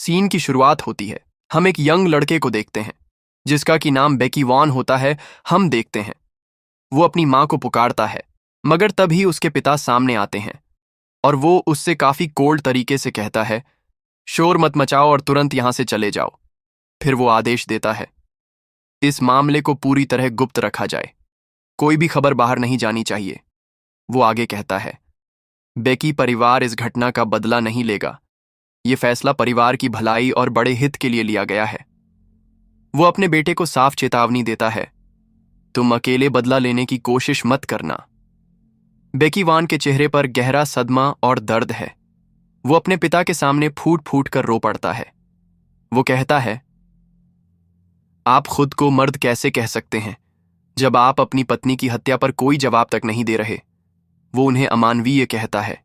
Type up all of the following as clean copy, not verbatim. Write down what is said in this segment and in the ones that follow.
Scene की शुरुआत होती है। हम एक यंग लड़के को देखते हैं जिसका कि नाम बेकी वॉन होता है। हम देखते हैं वो अपनी माँ को पुकारता है, मगर तभी उसके पिता सामने आते हैं और वो उससे काफी कोल्ड तरीके से कहता है, शोर मत मचाओ और तुरंत यहां से चले जाओ। फिर वो आदेश देता है इस मामले को पूरी तरह गुप्त रखा जाए, कोई भी खबर बाहर नहीं जानी चाहिए। वो आगे कहता है, बेकी परिवार इस घटना का बदला नहीं लेगा। ये फैसला परिवार की भलाई और बड़े हित के लिए लिया गया है। वो अपने बेटे को साफ चेतावनी देता है, तुम अकेले बदला लेने की कोशिश मत करना। बेकी वान के चेहरे पर गहरा सदमा और दर्द है। वो अपने पिता के सामने फूट फूट कर रो पड़ता है। वो कहता है, आप खुद को मर्द कैसे कह सकते हैं जब आप अपनी पत्नी की हत्या पर कोई जवाब तक नहीं दे रहे। वो उन्हें अमानवीय कहता है।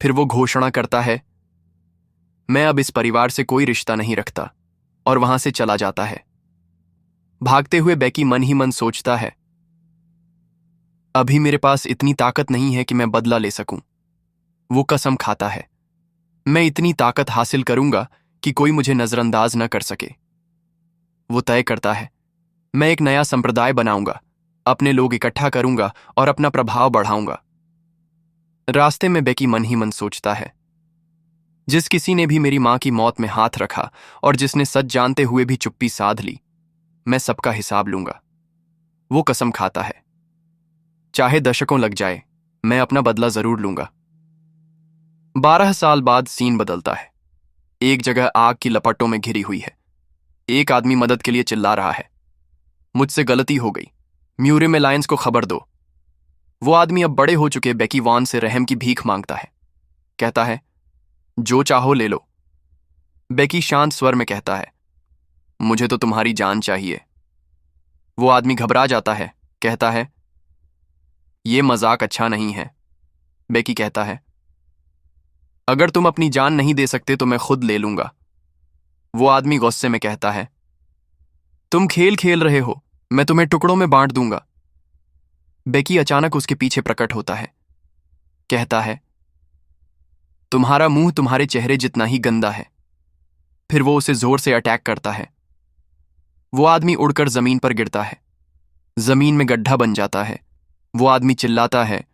फिर वो घोषणा करता है, मैं अब इस परिवार से कोई रिश्ता नहीं रखता, और वहां से चला जाता है। भागते हुए बेकी मन ही मन सोचता है, अभी मेरे पास इतनी ताकत नहीं है कि मैं बदला ले सकूं। वो कसम खाता है, मैं इतनी ताकत हासिल करूंगा कि कोई मुझे नजरअंदाज न कर सके। वो तय करता है, मैं एक नया संप्रदाय बनाऊंगा, अपने लोग इकट्ठा करूंगा और अपना प्रभाव बढ़ाऊंगा। रास्ते में बेकी मन ही मन सोचता है, जिस किसी ने भी मेरी मां की मौत में हाथ रखा और जिसने सच जानते हुए भी चुप्पी साध ली, मैं सबका हिसाब लूंगा। वो कसम खाता है, चाहे दशकों लग जाए, मैं अपना बदला जरूर लूंगा। 12 साल बाद सीन बदलता है। एक जगह आग की लपटों में घिरी हुई है। एक आदमी मदद के लिए चिल्ला रहा है, मुझसे गलती हो गई, म्यूरिम एलायंस को खबर दो। वो आदमी अब बड़े हो चुके बेकी वॉन से रहम की भीख मांगता है। कहता है, जो चाहो ले लो। बेकी शांत स्वर में कहता है, मुझे तो तुम्हारी जान चाहिए। वो आदमी घबरा जाता है, कहता है, ये मजाक अच्छा नहीं है। बेकी कहता है, अगर तुम अपनी जान नहीं दे सकते तो मैं खुद ले लूंगा। वो आदमी गुस्से में कहता है, तुम खेल खेल रहे हो, मैं तुम्हें टुकड़ों में बांट दूंगा। बेकी अचानक उसके पीछे प्रकट होता है। कहता है, तुम्हारा मुंह तुम्हारे चेहरे जितना ही गंदा है। फिर वो उसे जोर से अटैक करता है। वो आदमी उड़कर जमीन पर गिरता है। जमीन में गड्ढा बन जाता है। वो आदमी चिल्लाता है,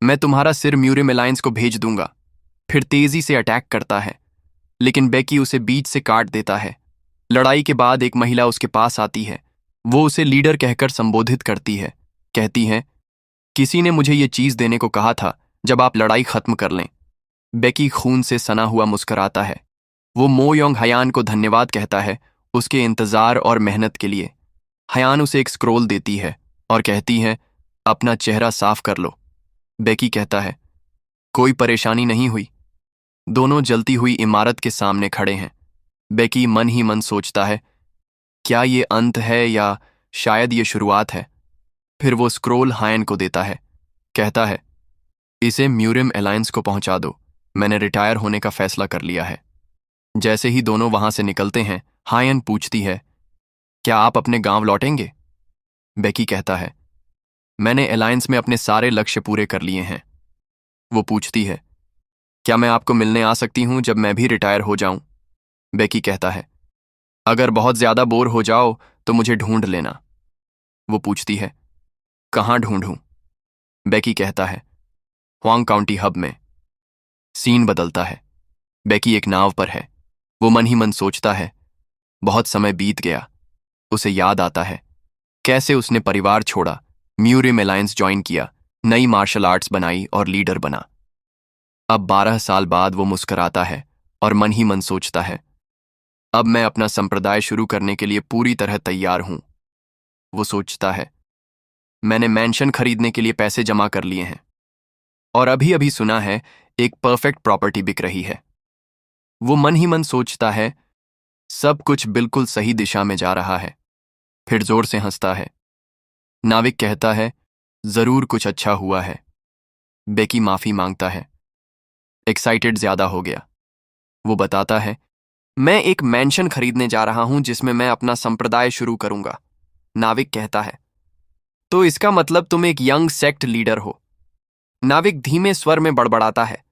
मैं तुम्हारा सिर म्यूरिम एलायंस को भेज दूंगा। फिर तेजी से अटैक करता है, लेकिन बेकी उसे बीच से काट देता है। लड़ाई के बाद एक महिला उसके पास आती है। वो उसे लीडर कहकर संबोधित करती है। कहती है, किसी ने मुझे ये चीज देने को कहा था जब आप लड़ाई खत्म कर लें। बेकी खून से सना हुआ मुस्कुराता है। वो मो योंग हयान को धन्यवाद कहता है उसके इंतजार और मेहनत के लिए। हयान उसे एक स्क्रोल देती है और कहती है, अपना चेहरा साफ कर लो। बेकी कहता है, कोई परेशानी नहीं हुई। दोनों जलती हुई इमारत के सामने खड़े हैं। बेकी मन ही मन सोचता है, क्या ये अंत है या शायद ये शुरुआत है। फिर वो स्क्रोल हायन को देता है। कहता है, इसे म्यूरिम एलायंस को पहुंचा दो, मैंने रिटायर होने का फैसला कर लिया है। जैसे ही दोनों वहां से निकलते हैं, हायन पूछती है, क्या आप अपने गांव लौटेंगे? बेकी कहता है, मैंने एलायंस में अपने सारे लक्ष्य पूरे कर लिए हैं। वो पूछती है, क्या मैं आपको मिलने आ सकती हूं जब मैं भी रिटायर हो जाऊं? बेकी कहता है, अगर बहुत ज्यादा बोर हो जाओ तो मुझे ढूंढ लेना। वो पूछती है, कहाँ ढूंढूं? बेकी कहता है, हुआंग काउंटी हब में। सीन बदलता है। बेकी एक नाव पर है। वो मन ही मन सोचता है, बहुत समय बीत गया। उसे याद आता है कैसे उसने परिवार छोड़ा, म्यूरिम एलायंस ज्वाइन किया, नई मार्शल आर्ट्स बनाई और लीडर बना। अब 12 साल बाद वो मुस्कुराता है और मन ही मन सोचता है, अब मैं अपना संप्रदाय शुरू करने के लिए पूरी तरह तैयार हूं। वो सोचता है, मैंने मैंशन खरीदने के लिए पैसे जमा कर लिए हैं और अभी अभी सुना है एक परफेक्ट प्रॉपर्टी बिक रही है। वो मन ही मन सोचता है, सब कुछ बिल्कुल सही दिशा में जा रहा है। फिर जोर से हंसता है। नाविक कहता है, जरूर कुछ अच्छा हुआ है। बेकी माफी मांगता है। एक्साइटेड ज्यादा हो गया। वो बताता है, मैं एक मैंशन खरीदने जा रहा हूं जिसमें मैं अपना संप्रदाय शुरू करूंगा। नाविक कहता है, तो इसका मतलब तुम एक यंग सेक्ट लीडर हो। नाविक धीमे स्वर में बड़बड़ाता है,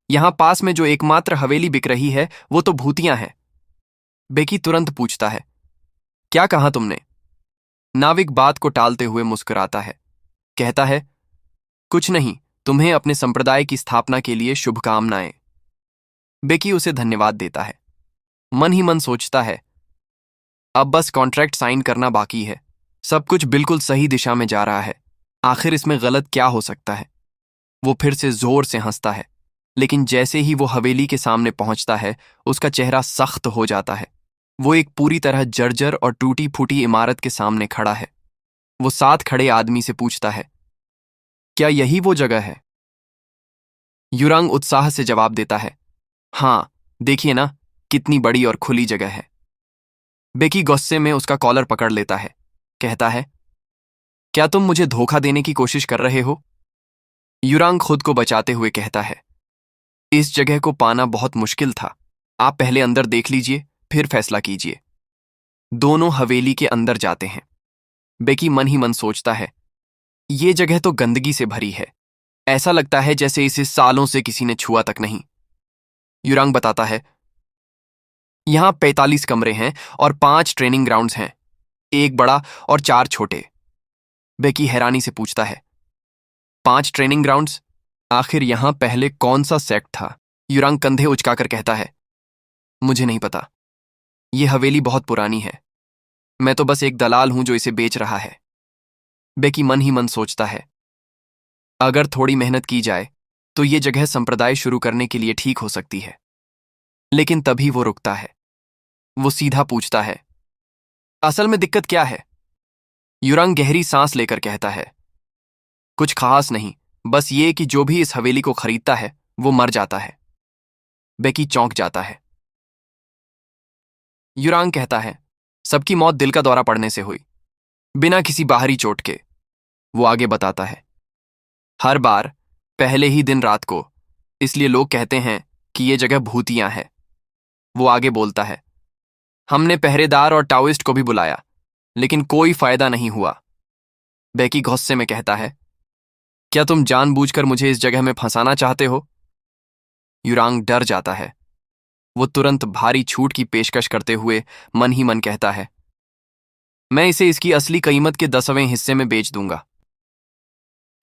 यहां पास में जो एकमात्र हवेली बिक रही है वो तो भूतियां हैं। बेकी तुरंत पूछता है, क्या कहा तुमने? नाविक बात को टालते हुए मुस्कुराता है, कहता है, कुछ नहीं, तुम्हें अपने संप्रदाय की स्थापना के लिए शुभकामनाएं। बेकी उसे धन्यवाद देता है। मन ही मन सोचता है, अब बस कॉन्ट्रैक्ट साइन करना बाकी है। सब कुछ बिल्कुल सही दिशा में जा रहा है। आखिर इसमें गलत क्या हो सकता है? वो फिर से जोर से हंसता है, लेकिन जैसे ही वो हवेली के सामने पहुंचता है, उसका चेहरा सख्त हो जाता है। वो एक पूरी तरह जर्जर और टूटी फूटी इमारत के सामने खड़ा है। वो साथ खड़े आदमी से पूछता है, क्या यही वो जगह है? युरांग उत्साह से जवाब देता है, हाँ, देखिए ना, कितनी बड़ी और खुली जगह है। बेकी गुस्से में उसका कॉलर पकड़ लेता है, कहता है, क्या तुम मुझे धोखा देने की कोशिश कर रहे हो? युरांग खुद को बचाते हुए कहता है, इस जगह को पाना बहुत मुश्किल था। आप पहले अंदर देख लीजिए, फिर फैसला कीजिए। दोनों हवेली के अंदर जाते हैं। बेकी मन ही मन सोचता है, ये जगह तो गंदगी से भरी है। ऐसा लगता है जैसे इसे सालों से किसी ने छुआ तक नहीं। युरांग बताता है, यहां 45 कमरे हैं और 5 ट्रेनिंग ग्राउंड्स हैं, एक बड़ा और 4 छोटे। बेकी हैरानी से पूछता है, 5 ट्रेनिंग ग्राउंड्स? आखिर यहां पहले कौन सा सेक्ट था? युरांग कंधे उचकाकर कहता है, मुझे नहीं पता। यह हवेली बहुत पुरानी है। मैं तो बस एक दलाल हूं जो इसे बेच रहा है। बेकी मन ही मन सोचता है, अगर थोड़ी मेहनत की जाए तो ये जगह संप्रदाय शुरू करने के लिए ठीक हो सकती है। लेकिन तभी वो रुकता है। वो सीधा पूछता है, असल में दिक्कत क्या है? युरांग गहरी सांस लेकर कहता है, कुछ खास नहीं, बस ये कि जो भी इस हवेली को खरीदता है वो मर जाता है। बेकी चौंक जाता है। युरांग कहता है, सबकी मौत दिल का दौरा पड़ने से हुई, बिना किसी बाहरी चोट के। वो आगे बताता है, हर बार पहले ही दिन रात को, इसलिए लोग कहते हैं कि ये जगह भूतिया है। वो आगे बोलता है, हमने पहरेदार और टाओइस्ट को भी बुलाया, लेकिन कोई फायदा नहीं हुआ। बेकी गुस्से में कहता है, क्या तुम जानबूझकर मुझे इस जगह में फंसाना चाहते हो? युरांग डर जाता है। वो तुरंत भारी छूट की पेशकश करते हुए मन ही मन कहता है, मैं इसे इसकी असली कीमत के 10वें हिस्से में बेच दूंगा।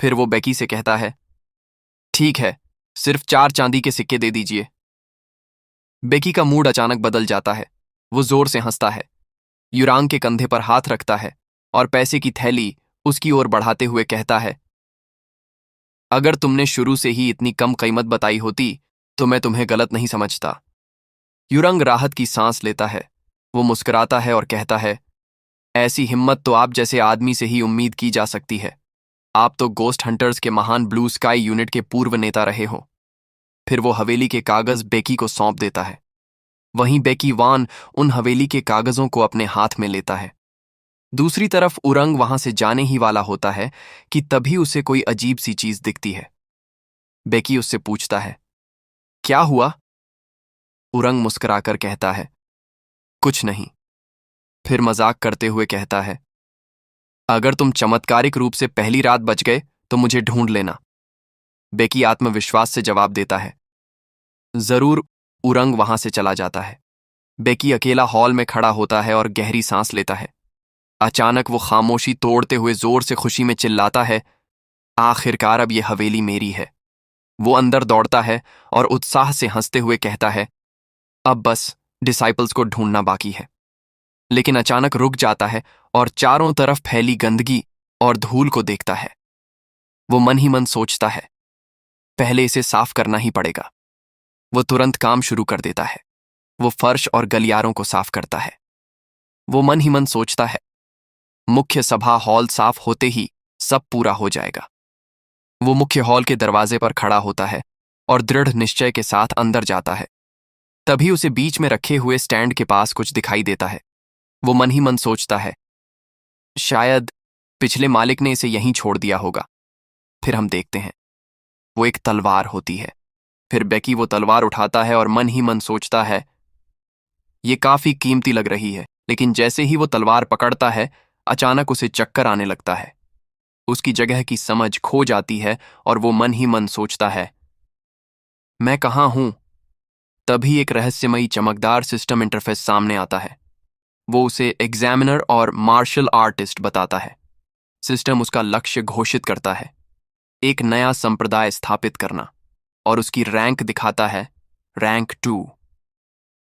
फिर वो बेकी से कहता है, ठीक है, सिर्फ 4 चांदी के सिक्के दे दीजिए। बेकी का मूड अचानक बदल जाता है। वो जोर से हंसता है, युरांग के कंधे पर हाथ रखता है और पैसे की थैली उसकी ओर बढ़ाते हुए कहता है, अगर तुमने शुरू से ही इतनी कम कीमत बताई होती तो मैं तुम्हें गलत नहीं समझता। युरांग राहत की सांस लेता है। वो मुस्कुराता है और कहता है, ऐसी हिम्मत तो आप जैसे आदमी से ही उम्मीद की जा सकती है। आप तो गोस्ट हंटर्स के महान ब्लू स्काई यूनिट के पूर्व नेता रहे हो। फिर वो हवेली के कागज बेकी को सौंप देता है। वहीं बेकी वान उन हवेली के कागजों को अपने हाथ में लेता है। दूसरी तरफ उरंग वहां से जाने ही वाला होता है कि तभी उसे कोई अजीब सी चीज दिखती है। बेकी उससे पूछता है, क्या हुआ? उरंग मुस्कुराकर कहता है, कुछ नहीं। फिर मजाक करते हुए कहता है, अगर तुम चमत्कारिक रूप से पहली रात बच गए तो मुझे ढूंढ लेना। बेकी आत्मविश्वास से जवाब देता है, जरूर। उरंग वहां से चला जाता है। बेकी अकेला हॉल में खड़ा होता है और गहरी सांस लेता है। अचानक वो खामोशी तोड़ते हुए जोर से खुशी में चिल्लाता है, आखिरकार अब ये हवेली मेरी है। वो अंदर दौड़ता है और उत्साह से हंसते हुए कहता है, अब बस डिसाइपल्स को ढूंढना बाकी है। लेकिन अचानक रुक जाता है और चारों तरफ फैली गंदगी और धूल को देखता है। वो मन ही मन सोचता है, पहले इसे साफ करना ही पड़ेगा। वो तुरंत काम शुरू कर देता है। वो फर्श और गलियारों को साफ करता है। वो मन ही मन सोचता है, मुख्य सभा हॉल साफ होते ही सब पूरा हो जाएगा। वो मुख्य हॉल के दरवाजे पर खड़ा होता है और दृढ़ निश्चय के साथ अंदर जाता है। तभी उसे बीच में रखे हुए स्टैंड के पास कुछ दिखाई देता है। वो मन ही मन सोचता है, शायद पिछले मालिक ने इसे यहीं छोड़ दिया होगा। फिर हम देखते हैं, वो एक तलवार होती है। फिर बेकी वो तलवार उठाता है और मन ही मन सोचता है, ये काफी कीमती लग रही है। लेकिन जैसे ही वो तलवार पकड़ता है, अचानक उसे चक्कर आने लगता है। उसकी जगह की समझ खो जाती है और वो मन ही मन सोचता है, मैं कहाँ हूं? तभी एक रहस्यमयी चमकदार सिस्टम इंटरफेस सामने आता है। वो उसे एग्जामिनर और मार्शल आर्टिस्ट बताता है। सिस्टम उसका लक्ष्य घोषित करता है, एक नया संप्रदाय स्थापित करना, और उसकी रैंक दिखाता है, रैंक 2।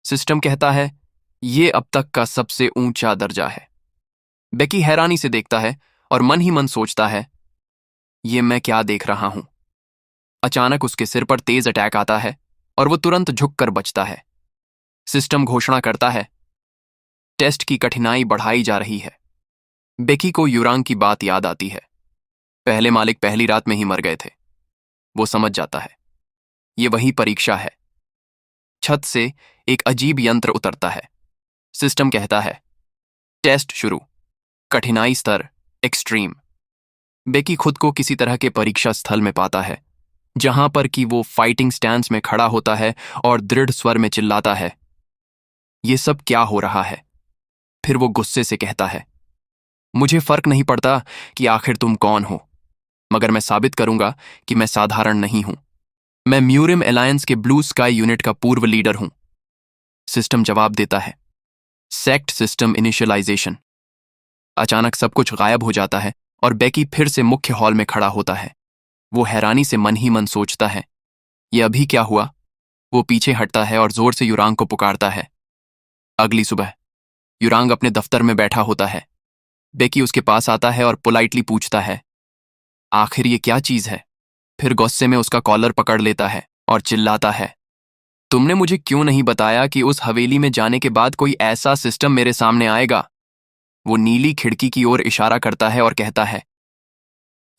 सिस्टम कहता है, ये अब तक का सबसे ऊंचा दर्जा है। बेकी हैरानी से देखता है और मन ही मन सोचता है, ये मैं क्या देख रहा हूं। अचानक उसके सिर पर तेज अटैक आता है और वो तुरंत झुककर बचता है। सिस्टम घोषणा करता है, टेस्ट की कठिनाई बढ़ाई जा रही है। बेकी को युरांग की बात याद आती है। पहले मालिक पहली रात में ही मर गए थे। वो समझ जाता है, ये वही परीक्षा है। छत से एक अजीब यंत्र उतरता है। सिस्टम कहता है, टेस्ट शुरू, कठिनाई स्तर एक्सट्रीम। बेकी खुद को किसी तरह के परीक्षा स्थल में पाता है, जहां पर कि वो फाइटिंग स्टैंस में खड़ा होता है और दृढ़ स्वर में चिल्लाता है, ये सब क्या हो रहा है। फिर वो गुस्से से कहता है, मुझे फर्क नहीं पड़ता कि आखिर तुम कौन हो, मगर मैं साबित करूंगा कि मैं साधारण नहीं हूं। मैं म्यूरिम अलायंस के ब्लू स्काई यूनिट का पूर्व लीडर हूं। सिस्टम जवाब देता है, सेक्ट सिस्टम इनिशियलाइजेशन। अचानक सब कुछ गायब हो जाता है और बेकी फिर से मुख्य हॉल में खड़ा होता है। वो हैरानी से मन ही मन सोचता है, ये अभी क्या हुआ। वो पीछे हटता है और जोर से युरांग को पुकारता है। अगली सुबह युरांग अपने दफ्तर में बैठा होता है। बेकी उसके पास आता है और पोलाइटली पूछता है, आखिर ये क्या चीज है। फिर गुस्से में उसका कॉलर पकड़ लेता है और चिल्लाता है, तुमने मुझे क्यों नहीं बताया कि उस हवेली में जाने के बाद कोई ऐसा सिस्टम मेरे सामने आएगा। वो नीली खिड़की की ओर इशारा करता है और कहता है,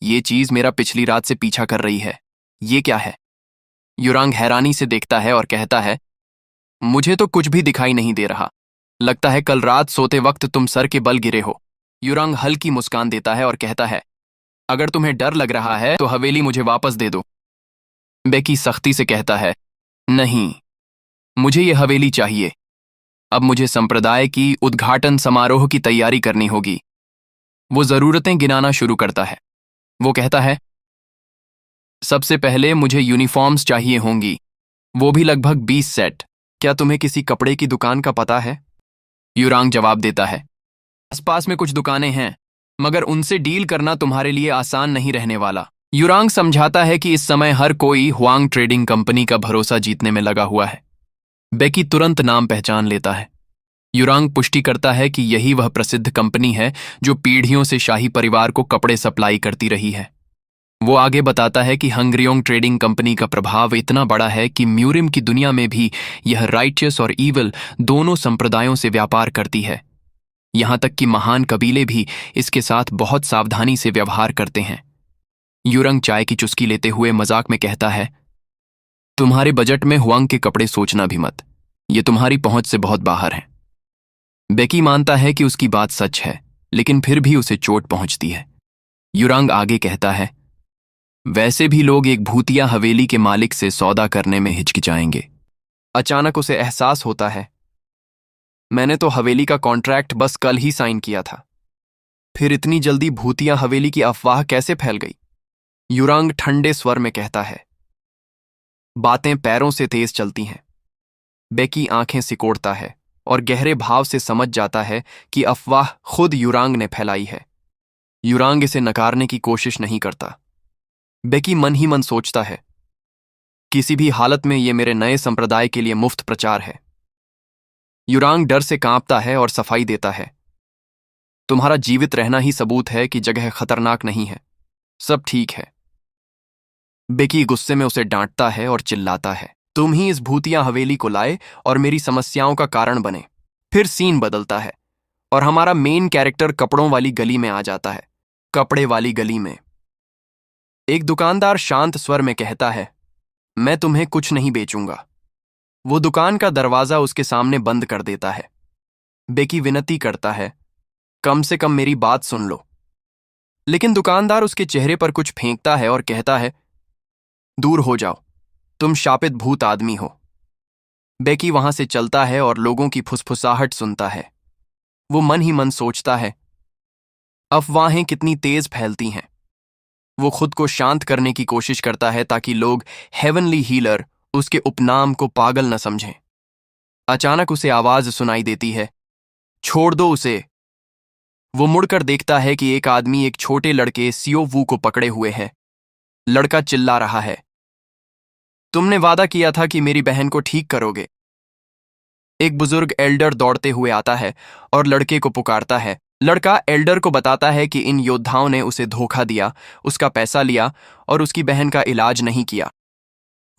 ये चीज मेरा पिछली रात से पीछा कर रही है। ये क्या है। युरांग हैरानी से देखता है और कहता है, मुझे तो कुछ भी दिखाई नहीं दे रहा। लगता है कल रात सोते वक्त तुम सर के बल गिरे हो। युरांग हल्की मुस्कान देता है और कहता है, अगर तुम्हें डर लग रहा है तो हवेली मुझे वापस दे दो। बेकी सख्ती से कहता है, नहीं, मुझे ये हवेली चाहिए। अब मुझे संप्रदाय की उद्घाटन समारोह की तैयारी करनी होगी। वो जरूरतें गिनाना शुरू करता है। वो कहता है, सबसे पहले मुझे यूनिफॉर्म्स चाहिए होंगी, वो भी लगभग 20 सेट। क्या तुम्हें किसी कपड़े की दुकान का पता है। युरांग जवाब देता है, आसपास में कुछ दुकानें हैं, मगर उनसे डील करना तुम्हारे लिए आसान नहीं रहने वाला। युरांग समझाता है कि इस समय हर कोई हुआंग ट्रेडिंग कंपनी का भरोसा जीतने में लगा हुआ है। बेकी तुरंत नाम पहचान लेता है। युरांग पुष्टि करता है कि यही वह प्रसिद्ध कंपनी है जो पीढ़ियों से शाही परिवार को कपड़े सप्लाई करती रही है। वो आगे बताता है कि हंग्रियोंग ट्रेडिंग कंपनी का प्रभाव इतना बड़ा है कि म्यूरिम की दुनिया में भी यह राइटियस और ईविल दोनों संप्रदायों से व्यापार करती है। यहां तक कि महान कबीले भी इसके साथ बहुत सावधानी से व्यवहार करते हैं। युरांग चाय की चुस्की लेते हुए मजाक में कहता है, तुम्हारे बजट में हुआंग के कपड़े सोचना भी मत, ये तुम्हारी पहुंच से बहुत बाहर है। बेकी मानता है कि उसकी बात सच है, लेकिन फिर भी उसे चोट पहुंचती है। युरांग आगे कहता है, वैसे भी लोग एक भूतिया हवेली के मालिक से सौदा करने में हिचकिचाएंगे। अचानक उसे एहसास होता है, मैंने तो हवेली का कॉन्ट्रैक्ट बस कल ही साइन किया था। फिर इतनी जल्दी भूतिया हवेली की अफवाह कैसे फैल गई। युरांग ठंडे स्वर में कहता है, बातें पैरों से तेज चलती हैं। बेकी आंखें सिकोड़ता है और गहरे भाव से समझ जाता है कि अफवाह खुद युरांग ने फैलाई है। युरांग इसे नकारने की कोशिश नहीं करता। बेकी मन ही मन सोचता है, किसी भी हालत में ये मेरे नए संप्रदाय के लिए मुफ्त प्रचार है। युरांग डर से कांपता है और सफाई देता है, तुम्हारा जीवित रहना ही सबूत है कि जगह खतरनाक नहीं है, सब ठीक है। बेकी गुस्से में उसे डांटता है और चिल्लाता है, तुम ही इस भूतिया हवेली को लाए और मेरी समस्याओं का कारण बने। फिर सीन बदलता है और हमारा मेन कैरेक्टर कपड़ों वाली गली में आ जाता है। कपड़े वाली गली में एक दुकानदार शांत स्वर में कहता है, मैं तुम्हें कुछ नहीं बेचूंगा। वो दुकान का दरवाजा उसके सामने बंद कर देता है। बेकी विनती करता है, कम से कम मेरी बात सुन लो। लेकिन दुकानदार उसके चेहरे पर कुछ फेंकता है और कहता है, दूर हो जाओ, तुम शापित भूत आदमी हो। बेकी वहां से चलता है और लोगों की फुसफुसाहट सुनता है। वो मन ही मन सोचता है, अफवाहें कितनी तेज फैलती हैं। वो खुद को शांत करने की कोशिश करता है ताकि लोग हेवनली हीलर उसके उपनाम को पागल न समझें। अचानक उसे आवाज सुनाई देती है, छोड़ दो उसे। वो मुड़कर देखता है कि एक आदमी एक छोटे लड़के सियो वू को पकड़े हुए है। लड़का चिल्ला रहा है, तुमने वादा किया था कि मेरी बहन को ठीक करोगे। एक बुजुर्ग एल्डर दौड़ते हुए आता है और लड़के को पुकारता है। लड़का एल्डर को बताता है कि इन योद्धाओं ने उसे धोखा दिया, उसका पैसा लिया और उसकी बहन का इलाज नहीं किया।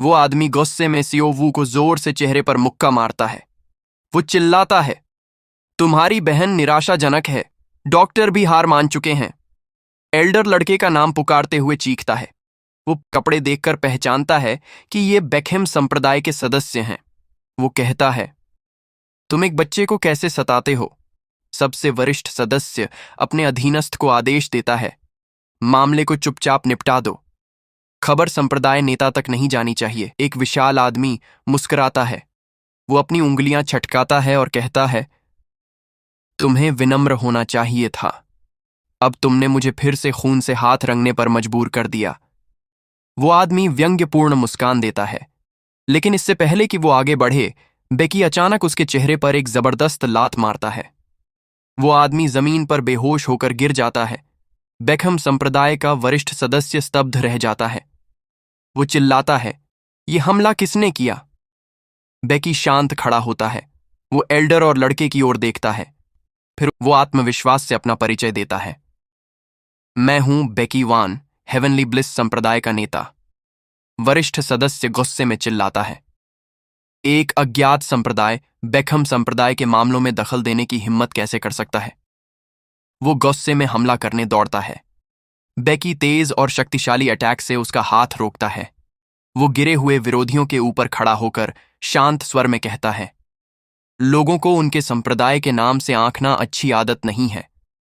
वो आदमी गुस्से में सियो वू को जोर से चेहरे पर मुक्का मारता है। वो चिल्लाता है, तुम्हारी बहन निराशाजनक है, डॉक्टर भी हार मान चुके हैं। एल्डर लड़के का नाम पुकारते हुए चीखता है। वो कपड़े देखकर पहचानता है कि ये बेकहम संप्रदाय के सदस्य हैं। वो कहता है, तुम एक बच्चे को कैसे सताते हो? सबसे वरिष्ठ सदस्य अपने अधीनस्थ को आदेश देता है, मामले को चुपचाप निपटा दो। खबर संप्रदाय नेता तक नहीं जानी चाहिए। एक विशाल आदमी मुस्कुराता है। वो अपनी उंगलियां छटकाता है और कहता है, तुम्हें विनम्र होना चाहिए था। अब तुमने मुझे फिर से खून से हाथ रंगने पर मजबूर कर दिया। वो आदमी व्यंग्यपूर्ण मुस्कान देता है, लेकिन इससे पहले कि वो आगे बढ़े, बेकी अचानक उसके चेहरे पर एक जबरदस्त लात मारता है। वो आदमी जमीन पर बेहोश होकर गिर जाता है। बेकहम संप्रदाय का वरिष्ठ सदस्य स्तब्ध रह जाता है। वो चिल्लाता है, ये हमला किसने किया? बेकी शांत खड़ा होता है। वो एल्डर और लड़के की ओर देखता है। फिर वो आत्मविश्वास से अपना परिचय देता है, मैं हूं बेकी वान, हेवनली ब्लिस संप्रदाय का नेता। वरिष्ठ सदस्य गुस्से में चिल्लाता है, एक अज्ञात संप्रदाय बेकहम संप्रदाय के मामलों में दखल देने की हिम्मत कैसे कर सकता है? वो गुस्से में हमला करने दौड़ता है। बेकी तेज और शक्तिशाली अटैक से उसका हाथ रोकता है। वो गिरे हुए विरोधियों के ऊपर खड़ा होकर शांत स्वर में कहता है, लोगों को उनके संप्रदाय के नाम से आंकना अच्छी आदत नहीं है,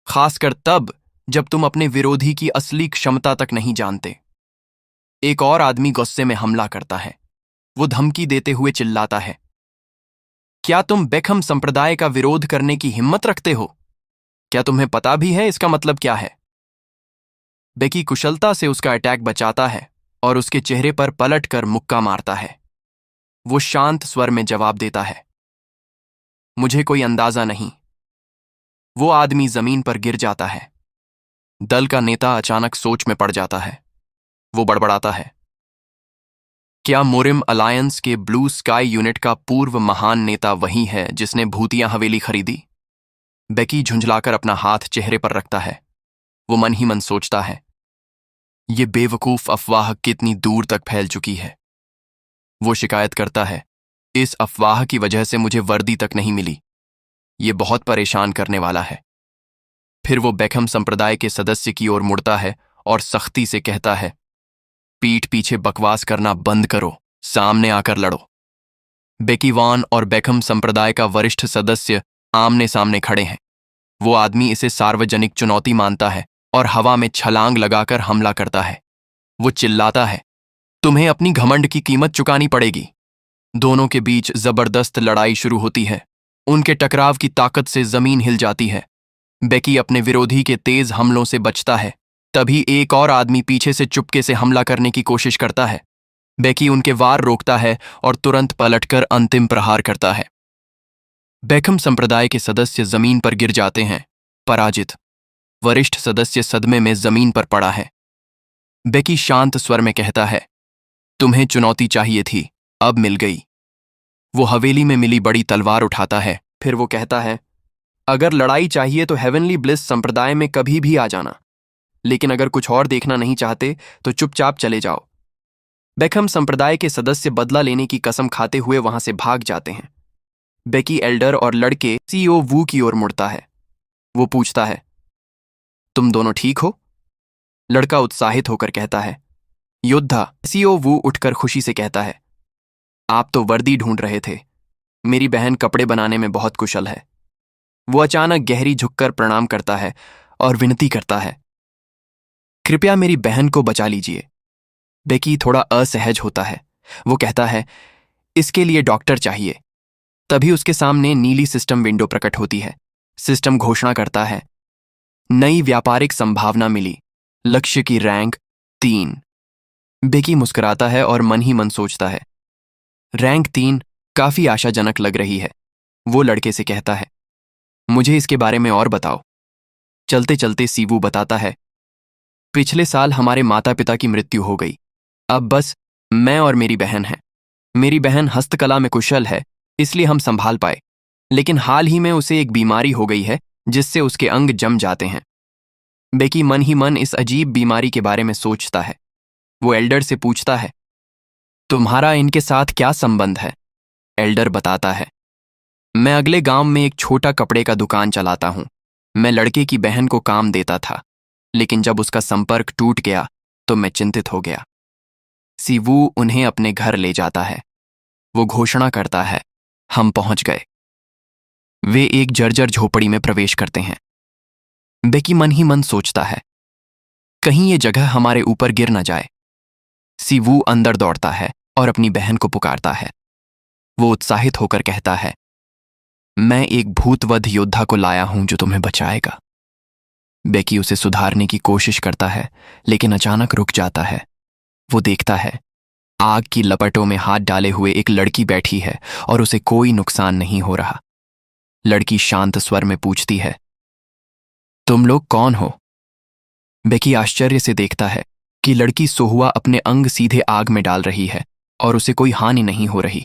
खासकर तब जब तुम अपने विरोधी की असली क्षमता तक नहीं जानते। एक और आदमी गुस्से में हमला करता है। वो धमकी देते हुए चिल्लाता है, क्या तुम बेकहम संप्रदाय का विरोध करने की हिम्मत रखते हो? क्या तुम्हें पता भी है इसका मतलब क्या है? बेकी कुशलता से उसका अटैक बचाता है और उसके चेहरे पर पलटकर मुक्का मारता है। वो शांत स्वर में जवाब देता है, मुझे कोई अंदाजा नहीं। वो आदमी जमीन पर गिर जाता है। दल का नेता अचानक सोच में पड़ जाता है। वो बड़बड़ाता है, क्या मोरिम अलायंस के ब्लू स्काई यूनिट का पूर्व महान नेता वही है जिसने भूतिया हवेली खरीदी? बेकी झुंझलाकर अपना हाथ चेहरे पर रखता है। वो मन ही मन सोचता है, ये बेवकूफ अफवाह कितनी दूर तक फैल चुकी है। वो शिकायत करता है, इस अफवाह की वजह से मुझे वर्दी तक नहीं मिली। ये बहुत परेशान करने वाला है। फिर वो बेकहम संप्रदाय के सदस्य की ओर मुड़ता है और सख्ती से कहता है, पीठ पीछे बकवास करना बंद करो, सामने आकर लड़ो। बेकी वान और बेकहम संप्रदाय का वरिष्ठ सदस्य आमने सामने खड़े हैं। वो आदमी इसे सार्वजनिक चुनौती मानता है और हवा में छलांग लगाकर हमला करता है। वो चिल्लाता है, तुम्हें अपनी घमंड की कीमत चुकानी पड़ेगी। दोनों के बीच जबरदस्त लड़ाई शुरू होती है। उनके टकराव की ताकत से जमीन हिल जाती है। बेकी अपने विरोधी के तेज हमलों से बचता है। तभी एक और आदमी पीछे से चुपके से हमला करने की कोशिश करता है। बेकी उनके वार रोकता है और तुरंत पलटकर अंतिम प्रहार करता है। बेकहम संप्रदाय के सदस्य जमीन पर गिर जाते हैं, पराजित। वरिष्ठ सदस्य सदमे में जमीन पर पड़ा है। बेकी शांत स्वर में कहता है, तुम्हें चुनौती चाहिए थी, अब मिल गई। वो हवेली में मिली बड़ी तलवार उठाता है। फिर वो कहता है, अगर लड़ाई चाहिए तो हेवनली ब्लिस संप्रदाय में कभी भी आ जाना, लेकिन अगर कुछ और देखना नहीं चाहते तो चुपचाप चले जाओ। बेकहम संप्रदाय के सदस्य बदला लेने की कसम खाते हुए वहां से भाग जाते हैं। बेकी एल्डर और लड़के सीओ वू की ओर मुड़ता है। वो पूछता है, तुम दोनों ठीक हो? लड़का उत्साहित होकर कहता है, योद्धा। सीओ वू उठकर खुशी से कहता है, आप तो वर्दी ढूंढ रहे थे। मेरी बहन कपड़े बनाने में बहुत कुशल है। वो अचानक गहरी झुककर प्रणाम करता है और विनती करता है, कृपया मेरी बहन को बचा लीजिए। बेकी थोड़ा असहज होता है। वो कहता है, इसके लिए डॉक्टर चाहिए। तभी उसके सामने नीली सिस्टम विंडो प्रकट होती है। सिस्टम घोषणा करता है, नई व्यापारिक संभावना मिली, लक्ष्य की रैंक 3। बेकी मुस्कुराता है और मन ही मन सोचता है, रैंक 3 काफी आशाजनक लग रही है। वो लड़के से कहता है, मुझे इसके बारे में और बताओ। चलते चलते सीवू बताता है, पिछले साल हमारे माता पिता की मृत्यु हो गई। अब बस मैं और मेरी बहन हैं। मेरी बहन हस्तकला में कुशल है, इसलिए हम संभाल पाए, लेकिन हाल ही में उसे एक बीमारी हो गई है जिससे उसके अंग जम जाते हैं। बेकी मन ही मन इस अजीब बीमारी के बारे में सोचता है। वो एल्डर से पूछता है, तुम्हारा इनके साथ क्या संबंध है? एल्डर बताता है, मैं अगले गांव में एक छोटा कपड़े का दुकान चलाता हूं। मैं लड़के की बहन को काम देता था, लेकिन जब उसका संपर्क टूट गया तो मैं चिंतित हो गया। सीवू उन्हें अपने घर ले जाता है। वो घोषणा करता है, हम पहुंच गए। वे एक जर्जर झोपड़ी में प्रवेश करते हैं। बेकी मन ही मन सोचता है, कहीं ये जगह हमारे ऊपर गिर न जाए। सीवू अंदर दौड़ता है और अपनी बहन को पुकारता है। वो उत्साहित होकर कहता है, मैं एक भूतवध योद्धा को लाया हूं जो तुम्हें बचाएगा। बेकी उसे सुधारने की कोशिश करता है, लेकिन अचानक रुक जाता है। वो देखता है, आग की लपटों में हाथ डाले हुए एक लड़की बैठी है और उसे कोई नुकसान नहीं हो रहा। लड़की शांत स्वर में पूछती है, तुम लोग कौन हो? बेकी आश्चर्य से देखता है कि लड़की सोहुआ अपने अंग सीधे आग में डाल रही है और उसे कोई हानि नहीं हो रही।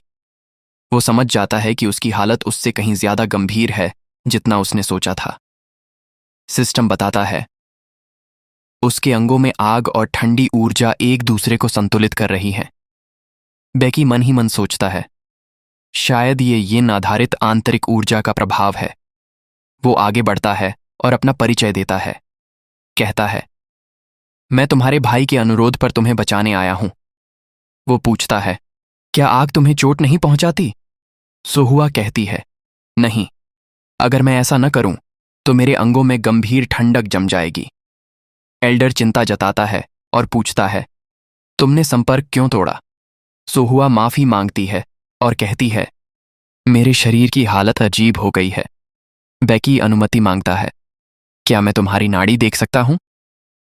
वो समझ जाता है कि उसकी हालत उससे कहीं ज्यादा गंभीर है जितना उसने सोचा था। सिस्टम बताता है, उसके अंगों में आग और ठंडी ऊर्जा एक दूसरे को संतुलित कर रही हैं। बेकी मन ही मन सोचता है, शायद ये यिन आधारित आंतरिक ऊर्जा का प्रभाव है। वो आगे बढ़ता है और अपना परिचय देता है। कहता है, मैं तुम्हारे भाई के अनुरोध पर तुम्हें बचाने आया हूं। वो पूछता है, क्या आग तुम्हें चोट नहीं पहुंचाती? सोहुआ कहती है, नहीं, अगर मैं ऐसा न करूं तो मेरे अंगों में गंभीर ठंडक जम जाएगी। एल्डर चिंता जताता है और पूछता है, तुमने संपर्क क्यों तोड़ा? सोहुआ माफी मांगती है और कहती है, मेरे शरीर की हालत अजीब हो गई है। बेकी अनुमति मांगता है, क्या मैं तुम्हारी नाड़ी देख सकता हूं?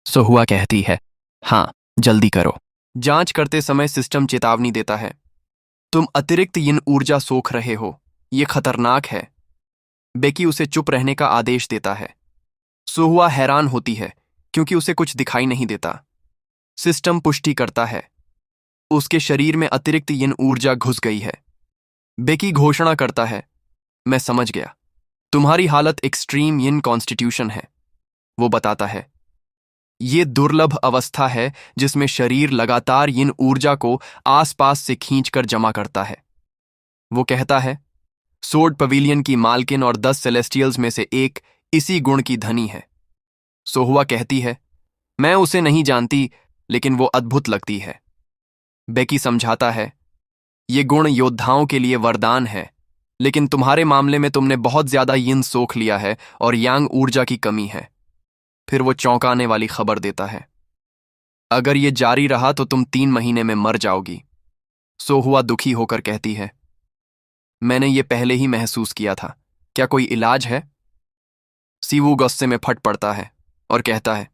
सोहुआ कहती है, हाँ, जल्दी करो। जांच करते समय सिस्टम चेतावनी देता है, तुम अतिरिक्त यिन ऊर्जा सोख रहे हो, ये खतरनाक है। बेकी उसे चुप रहने का आदेश देता है। सोहुआ हैरान होती है क्योंकि उसे कुछ दिखाई नहीं देता। सिस्टम पुष्टि करता है, उसके शरीर में अतिरिक्त यिन ऊर्जा घुस गई है। बेकी घोषणा करता है, मैं समझ गया, तुम्हारी हालत एक्सट्रीम यिन कॉन्स्टिट्यूशन है। वो बताता है, ये दुर्लभ अवस्था है जिसमें शरीर लगातार यिन ऊर्जा को आसपास से खींचकर जमा करता है। वो कहता है, सोर्ड पवेलियन की मालकिन और 10 सेलेस्टियल्स में से एक इसी गुण की धनी है। सोहुआ कहती है, मैं उसे नहीं जानती, लेकिन वो अद्भुत लगती है। बेकी समझाता है, ये गुण योद्धाओं के लिए वरदान है, लेकिन तुम्हारे मामले में तुमने बहुत ज्यादा यिन सोख लिया है और यांग ऊर्जा की कमी है। फिर वो चौंकाने वाली खबर देता है, अगर ये जारी रहा तो तुम 3 महीने में मर जाओगी। सोहुआ दुखी होकर कहती है, मैंने ये पहले ही महसूस किया था, क्या कोई इलाज है? सीवू गुस्से में फट पड़ता है और कहता है,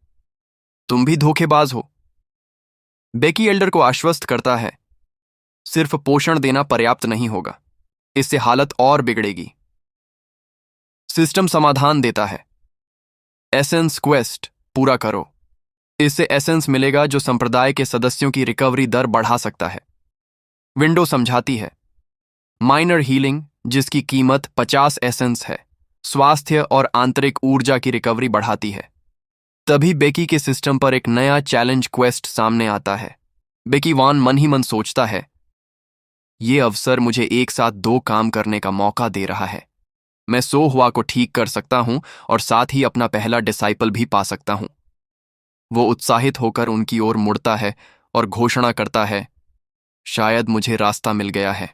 तुम भी धोखेबाज हो। बेकी एल्डर को आश्वस्त करता है, सिर्फ पोषण देना पर्याप्त नहीं होगा, इससे हालत और बिगड़ेगी। सिस्टम समाधान देता है, एसेंस क्वेस्ट पूरा करो, इससे एसेंस मिलेगा जो संप्रदाय के सदस्यों की रिकवरी दर बढ़ा सकता है। विंडो समझाती है, माइनर हीलिंग जिसकी कीमत 50 एसेंस है, स्वास्थ्य और आंतरिक ऊर्जा की रिकवरी बढ़ाती है। तभी बेकी के सिस्टम पर एक नया चैलेंज क्वेस्ट सामने आता है। बेकी वान मन ही मन सोचता है, ये अवसर मुझे एक साथ 2 काम करने का मौका दे रहा है। मैं सोहुआ को ठीक कर सकता हूं और साथ ही अपना पहला डिसाइपल भी पा सकता हूं। वो उत्साहित होकर उनकी ओर मुड़ता है और घोषणा करता है, शायद मुझे रास्ता मिल गया है।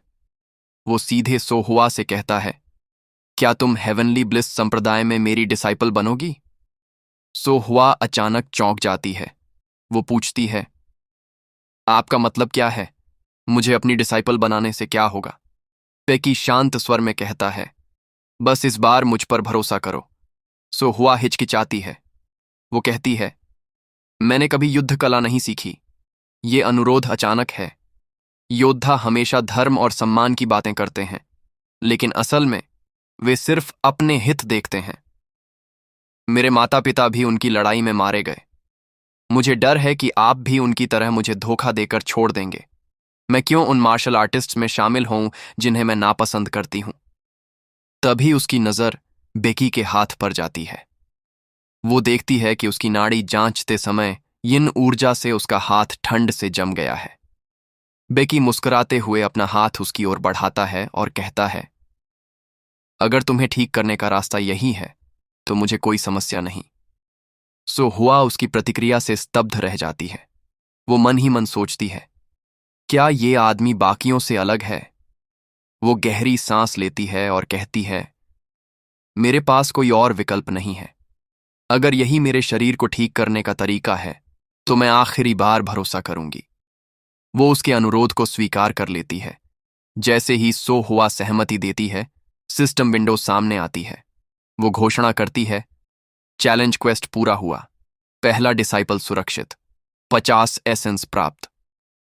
वो सीधे सोहुआ से कहता है, क्या तुम हेवनली ब्लिस संप्रदाय में मेरी डिसाइपल बनोगी? सोहुआ अचानक चौंक जाती है। वो पूछती है, आपका मतलब क्या है? मुझे अपनी डिसाइपल बनाने से क्या होगा? बेकी शांत स्वर में कहता है, बस इस बार मुझ पर भरोसा करो। सोहुआ हिचकिचाती है। वो कहती है, मैंने कभी युद्ध कला नहीं सीखी। ये अनुरोध अचानक है। योद्धा हमेशा धर्म और सम्मान की बातें करते हैं, लेकिन असल में वे सिर्फ अपने हित देखते हैं। मेरे माता पिता भी उनकी लड़ाई में मारे गए। मुझे डर है कि आप भी उनकी तरह मुझे धोखा देकर छोड़ देंगे। मैं क्यों उन मार्शल आर्टिस्ट्स में शामिल होऊं जिन्हें मैं नापसंद करती हूं? तभी उसकी नजर बेकी के हाथ पर जाती है। वो देखती है कि उसकी नाड़ी जांचते समय यिन ऊर्जा से उसका हाथ ठंड से जम गया है। बेकी मुस्कुराते हुए अपना हाथ उसकी ओर बढ़ाता है और कहता है, अगर तुम्हें ठीक करने का रास्ता यही है तो मुझे कोई समस्या नहीं। सो हुआ उसकी प्रतिक्रिया से स्तब्ध रह जाती है। वो मन ही मन सोचती है, क्या ये आदमी बाकियों से अलग है? वो गहरी सांस लेती है और कहती है, मेरे पास कोई और विकल्प नहीं है। अगर यही मेरे शरीर को ठीक करने का तरीका है तो मैं आखिरी बार भरोसा करूंगी। वो उसके अनुरोध को स्वीकार कर लेती है। जैसे ही सो हुआ सहमति देती है, सिस्टम विंडो सामने आती है। वो घोषणा करती है, चैलेंज क्वेस्ट पूरा हुआ, पहला डिसाइपल सुरक्षित, 50 एसेंस प्राप्त।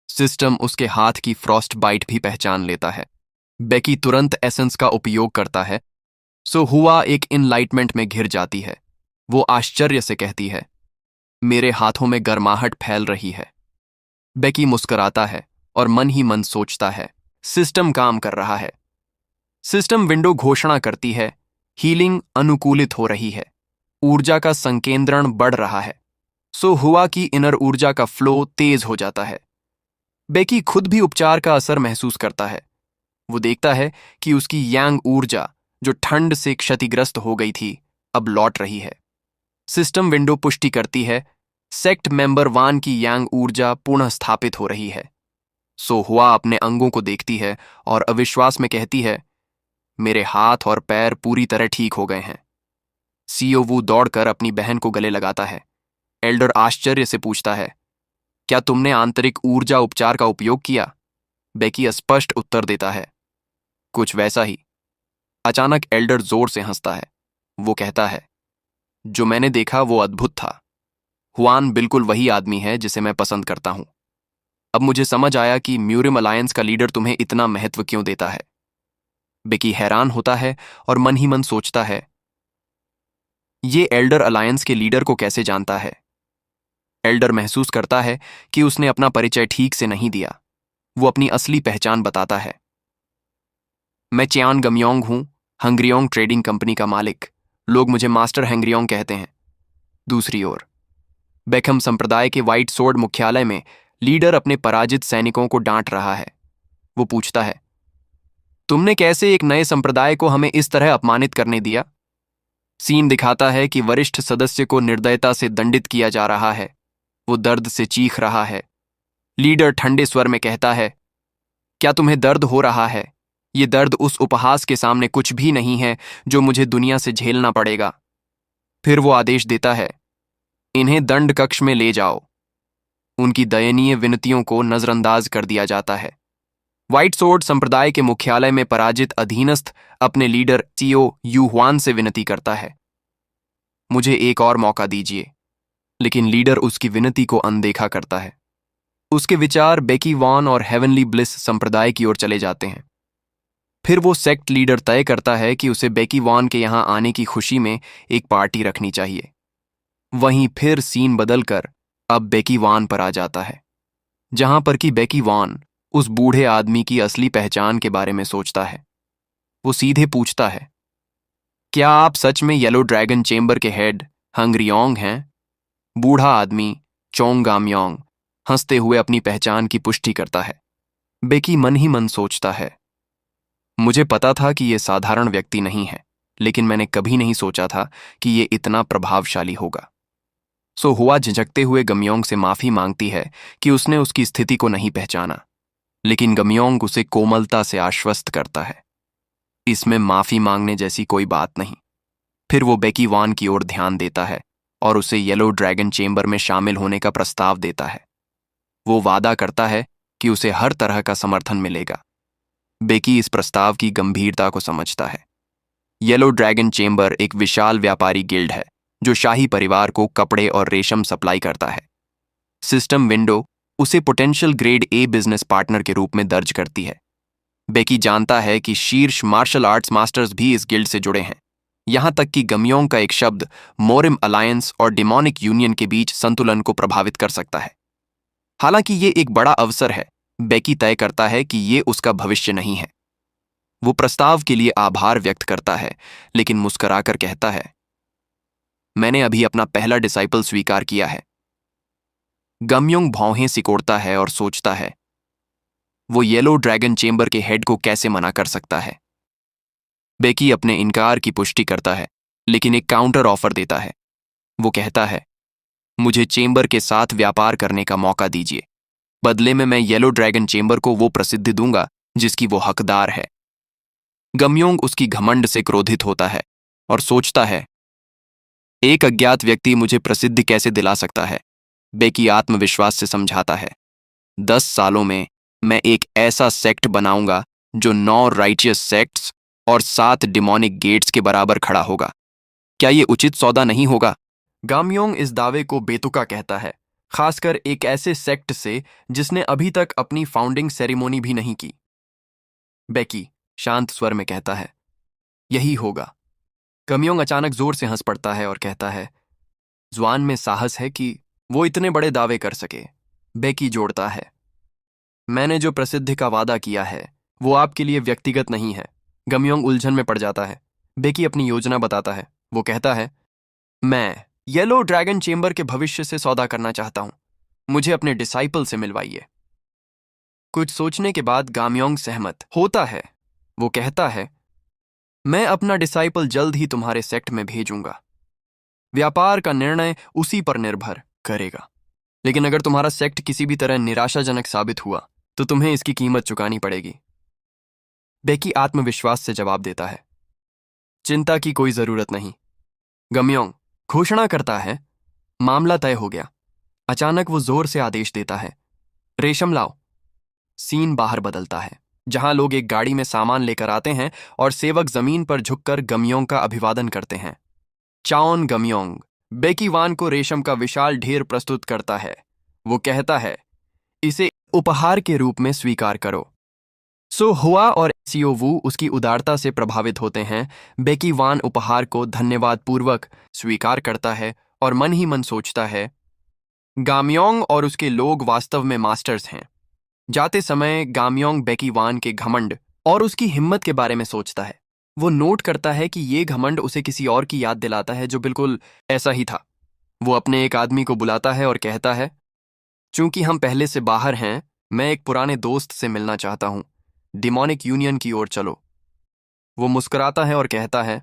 सिस्टम उसके हाथ की फ्रॉस्ट बाइट भी पहचान लेता है। बेकी तुरंत एसेंस का उपयोग करता है। सो हुआ एक इनलाइटमेंट में घिर जाती है। वो आश्चर्य से कहती है, मेरे हाथों में गर्माहट फैल रही है। बेकी मुस्कुराता है और मन ही मन सोचता है, सिस्टम काम कर रहा है। सिस्टम विंडो घोषणा करती है, हीलिंग अनुकूलित हो रही है, ऊर्जा का संकेंद्रण बढ़ रहा है। सो हुआ की इनर ऊर्जा का फ्लो तेज हो जाता है। बेकी खुद भी उपचार का असर महसूस करता है। वो देखता है कि उसकी यांग ऊर्जा, जो ठंड से क्षतिग्रस्त हो गई थी, अब लौट रही है। सिस्टम विंडो पुष्टि करती है, सेक्ट मेंबर 1 की यांग ऊर्जा पुनः स्थापित हो रही है। सो हुआ अपने अंगों को देखती है और अविश्वास में कहती है, मेरे हाथ और पैर पूरी तरह ठीक हो गए हैं। सीओ वू दौड़कर अपनी बहन को गले लगाता है। एल्डर आश्चर्य से पूछता है, क्या तुमने आंतरिक ऊर्जा उपचार का उपयोग किया? बेकी स्पष्ट उत्तर देता है, कुछ वैसा ही। अचानक एल्डर जोर से हंसता है। वो कहता है, जो मैंने देखा वो अद्भुत था। हुआन बिल्कुल वही आदमी है जिसे मैं पसंद करता हूं। अब मुझे समझ आया कि म्यूरिम अलायंस का लीडर तुम्हें इतना महत्व क्यों देता है। बेकी हैरान होता है और मन ही मन सोचता है, ये एल्डर अलायंस के लीडर को कैसे जानता है? एल्डर महसूस करता है कि उसने अपना परिचय ठीक से नहीं दिया। वो अपनी असली पहचान बताता है, मैं चियान गमयोंग हूं, हंग्रियोंग ट्रेडिंग कंपनी का मालिक। लोग मुझे मास्टर हैंग्रियोंग कहते हैं। दूसरी ओर बेखम संप्रदाय के व्हाइट सोर्ड मुख्यालय में लीडर अपने पराजित सैनिकों को डांट रहा है। वो पूछता है, तुमने कैसे एक नए संप्रदाय को हमें इस तरह अपमानित करने दिया? सीन दिखाता है कि वरिष्ठ सदस्य को निर्दयता से दंडित किया जा रहा है। वो दर्द से चीख रहा है। लीडर ठंडे स्वर में कहता है, क्या तुम्हें दर्द हो रहा है? ये दर्द उस उपहास के सामने कुछ भी नहीं है जो मुझे दुनिया से झेलना पड़ेगा। फिर वो आदेश देता है, इन्हें दंड कक्ष में ले जाओ। उनकी दयनीय विनतियों को नजरअंदाज कर दिया जाता है। व्हाइट सोर्ड संप्रदाय के मुख्यालय में पराजित अधीनस्थ अपने लीडर सीओ यू हुआन से विनती करता है, मुझे एक और मौका दीजिए। लेकिन लीडर उसकी विनती को अनदेखा करता है। उसके विचार बेकी वॉन और हेवनली ब्लिस संप्रदाय की ओर चले जाते हैं। फिर वो सेक्ट लीडर तय करता है कि उसे बेकी वॉन के यहां आने की खुशी में एक पार्टी रखनी चाहिए। वहीं फिर सीन बदलकर अब बेकी वॉन पर आ जाता है, जहां पर कि बेकी वॉन उस बूढ़े आदमी की असली पहचान के बारे में सोचता है। वो सीधे पूछता है, क्या आप सच में येलो ड्रैगन चेंबर के हेड हंग्रियोंग हैं? बूढ़ा आदमी चोंग गामयोंग हंसते हुए अपनी पहचान की पुष्टि करता है। बेकी मन ही मन सोचता है, मुझे पता था कि ये साधारण व्यक्ति नहीं है, लेकिन मैंने कभी नहीं सोचा था कि ये इतना प्रभावशाली होगा। सो हुआ झिझकते हुए गमयोंग से माफी मांगती है कि उसने उसकी स्थिति को नहीं पहचाना, लेकिन गमयोंग उसे कोमलता से आश्वस्त करता है, इसमें माफी मांगने जैसी कोई बात नहीं। फिर वो बेकी वॉन की ओर ध्यान देता है और उसे येलो ड्रैगन चेंबर में शामिल होने का प्रस्ताव देता है। वो वादा करता है कि उसे हर तरह का समर्थन मिलेगा। बेकी इस प्रस्ताव की गंभीरता को समझता है। येलो ड्रैगन चेंबर एक विशाल व्यापारी गिल्ड है जो शाही परिवार को कपड़े और रेशम सप्लाई करता है। सिस्टम विंडो उसे potential grade A business partner के रूप में दर्ज करती है। बेकी जानता है कि शीर्ष मार्शल आर्ट्स मास्टर्स भी इस गिल्ड से जुड़े हैं, यहां तक कि गमयोंग का एक शब्द मोरिम अलायंस और डिमोनिक यूनियन के बीच संतुलन को प्रभावित कर सकता है। हालांकि ये एक बड़ा अवसर है, बेकी तय करता है कि ये उसका भविष्य नहीं है। वो प्रस्ताव के लिए आभार व्यक्त करता है, लेकिन मुस्कुराकर कहता है, मैंने अभी अपना पहला डिसाइपल स्वीकार किया है। गमयोंग भौहें सिकोड़ता है और सोचता है, वो येलो ड्रैगन चेंबर के हेड को कैसे मना कर सकता है। बेकी अपने इनकार की पुष्टि करता है, लेकिन एक काउंटर ऑफर देता है। वो कहता है, मुझे चेंबर के साथ व्यापार करने का मौका दीजिए। बदले में मैं येलो ड्रैगन चेंबर को वो प्रसिद्धि दूंगा जिसकी वो हकदार है। गमयोंग उसकी घमंड से क्रोधित होता है और सोचता है, एक अज्ञात व्यक्ति मुझे प्रसिद्धि कैसे दिला सकता है। बेकी आत्मविश्वास से समझाता है, 10 सालों में मैं एक ऐसा सेक्ट बनाऊंगा जो 9 राइटियस सेक्ट्स और 7 डिमोनिक गेट्स के बराबर खड़ा होगा। क्या ये उचित सौदा नहीं होगा? गामयोंग इस दावे को बेतुका कहता है, खासकर एक ऐसे सेक्ट से जिसने अभी तक अपनी फाउंडिंग सेरेमनी भी नहीं की। बेकी शांत स्वर में कहता है, यही होगा। गमयोंग अचानक जोर से हंस पड़ता है और कहता है, जुआन में साहस है कि वो इतने बड़े दावे कर सके। बेकी जोड़ता है, मैंने जो प्रसिद्धि का वादा किया है वो आपके लिए व्यक्तिगत नहीं है। गमयोंग उलझन में पड़ जाता है। बेकी अपनी योजना बताता है। वो कहता है, मैं येलो ड्रैगन चेंबर के भविष्य से सौदा करना चाहता हूं। मुझे अपने डिसाइपल से मिलवाइए। कुछ सोचने के बाद गामयोंग सहमत होता है। वो कहता है, मैं अपना डिसाइपल जल्द ही तुम्हारे सेक्ट में भेजूंगा। व्यापार का निर्णय उसी पर निर्भर करेगा, लेकिन अगर तुम्हारा सेक्ट किसी भी तरह निराशाजनक साबित हुआ तो तुम्हें इसकी कीमत चुकानी पड़ेगी। बेकी आत्मविश्वास से जवाब देता है, चिंता की कोई जरूरत नहीं। गमयोंग घोषणा करता है, मामला तय हो गया। अचानक वो जोर से आदेश देता है, रेशम लाओ। सीन बाहर बदलता है, जहां लोग एक गाड़ी में सामान लेकर आते हैं और सेवक जमीन पर झुककर गमयोंग का अभिवादन करते हैं। चाओन गमयोंग बेकी वान को रेशम का विशाल ढेर प्रस्तुत करता है। वो कहता है, इसे उपहार के रूप में स्वीकार करो। सो हुआ और सियो वू उसकी उदारता से प्रभावित होते हैं। बेकी वान उपहार को धन्यवाद पूर्वक स्वीकार करता है और मन ही मन सोचता है, गामयोंग और उसके लोग वास्तव में मास्टर्स हैं। जाते समय गामयोंग बेकी वान के घमंड और उसकी हिम्मत के बारे में सोचता है। वो नोट करता है कि ये घमंड उसे किसी और की याद दिलाता है जो बिल्कुल ऐसा ही था। वो अपने एक आदमी को बुलाता है और कहता है, चूंकि हम पहले से बाहर हैं, मैं एक पुराने दोस्त से मिलना चाहता हूं। डिमोनिक यूनियन की ओर चलो। वो मुस्कुराता है और कहता है,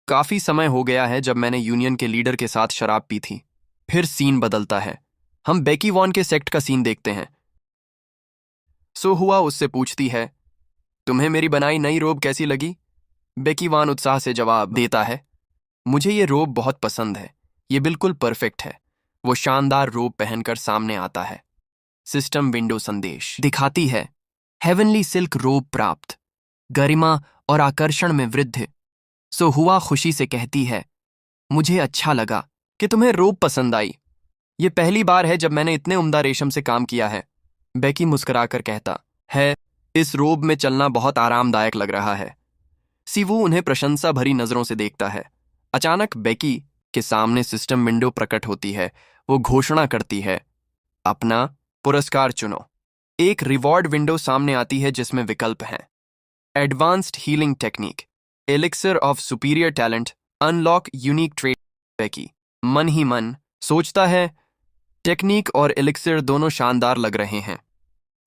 काफी समय हो गया है जब मैंने यूनियन के लीडर के साथ शराब पी थी। फिर सीन बदलता है। हम बेकी वॉन के सेक्ट का सीन देखते हैं। सो हुआ उससे पूछती है, तुम्हें मेरी बनाई नई रोब कैसी लगी? बेकी वान उत्साह से जवाब देता है, मुझे ये रोब बहुत पसंद है। ये बिल्कुल परफेक्ट है। वो शानदार रोब पहनकर सामने आता है। सिस्टम विंडो संदेश दिखाती है, हेवनली सिल्क रोब प्राप्त, गरिमा और आकर्षण में वृद्धि। सो हुआ खुशी से कहती है, मुझे अच्छा लगा कि तुम्हें रोब पसंद आई। ये पहली बार है जब मैंने इतने उम्दा रेशम से काम किया है। बेकी मुस्कुराकर कहता है, इस रोब में चलना बहुत आरामदायक लग रहा है। सिवू उन्हें प्रशंसा भरी नजरों से देखता है। अचानक बेकी के सामने सिस्टम विंडो प्रकट होती है। वो घोषणा करती है, अपना पुरस्कार चुनो। एक रिवॉर्ड विंडो सामने आती है जिसमें विकल्प हैं, advanced healing technique, elixir of superior talent, unlock unique trait. Becky मन ही मन सोचता है, टेक्निक और एलिक्सर दोनों शानदार लग रहे हैं,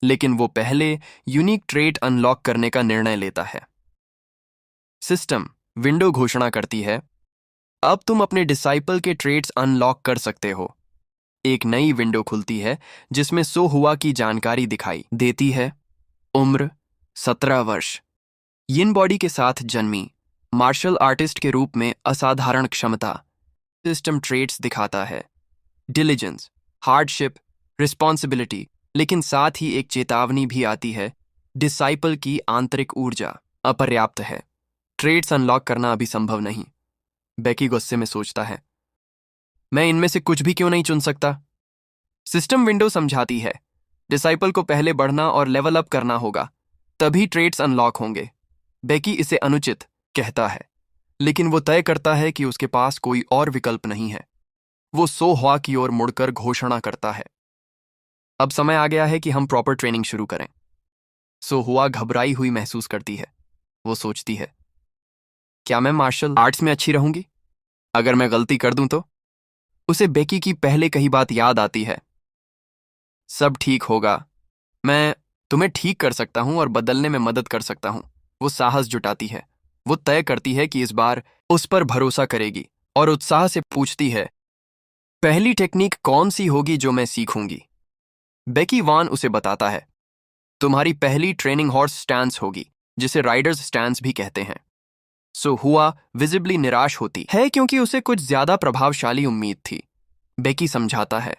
लेकिन वो पहले यूनिक ट्रेट अनलॉक करने का निर्णय लेता है। सिस्टम विंडो घोषणा करती है, अब तुम अपने डिसाइपल के ट्रेट्स अनलॉक कर सकते हो। एक नई विंडो खुलती है जिसमें सो हुआ की जानकारी दिखाई देती है। उम्र 17 वर्ष, यिन बॉडी के साथ जन्मी, मार्शल आर्टिस्ट के रूप में असाधारण क्षमता। सिस्टम ट्रेट्स दिखाता है, डिलिजेंस, हार्डशिप, रिस्पॉन्सिबिलिटी, लेकिन साथ ही एक चेतावनी भी आती है, डिसाइपल की आंतरिक ऊर्जा अपर्याप्त है। ट्रेट्स अनलॉक करना अभी संभव नहीं। बेकी गुस्से में सोचता है, मैं इनमें से कुछ भी क्यों नहीं चुन सकता? सिस्टम विंडो समझाती है, डिसाइपल को पहले बढ़ना और लेवल अप करना होगा, तभी ट्रेड्स अनलॉक होंगे। बेकी इसे अनुचित कहता है, लेकिन वो तय करता है कि उसके पास कोई और विकल्प नहीं है। वो सो हुआ की ओर मुड़कर घोषणा करता है, अब समय आ गया है कि हम प्रॉपर ट्रेनिंग शुरू करें। सो हुआ घबराई हुई महसूस करती है। वो सोचती है, क्या मैं मार्शल आर्ट्स में अच्छी रहूंगी? अगर मैं गलती कर दूं तो? उसे बेकी की पहले कही बात याद आती है, सब ठीक होगा, मैं तुम्हें ठीक कर सकता हूं और बदलने में मदद कर सकता हूं। वो साहस जुटाती है। वो तय करती है कि इस बार उस पर भरोसा करेगी और उत्साह से पूछती है, पहली टेक्निक कौन सी होगी जो मैं सीखूंगी? बेकी वान उसे बताता है, तुम्हारी पहली ट्रेनिंग हॉर्स स्टैंस होगी, जिसे राइडर्स स्टैंस भी कहते हैं। सो हुआ विजिबली निराश होती है क्योंकि उसे कुछ ज्यादा प्रभावशाली उम्मीद थी। बेकी समझाता है,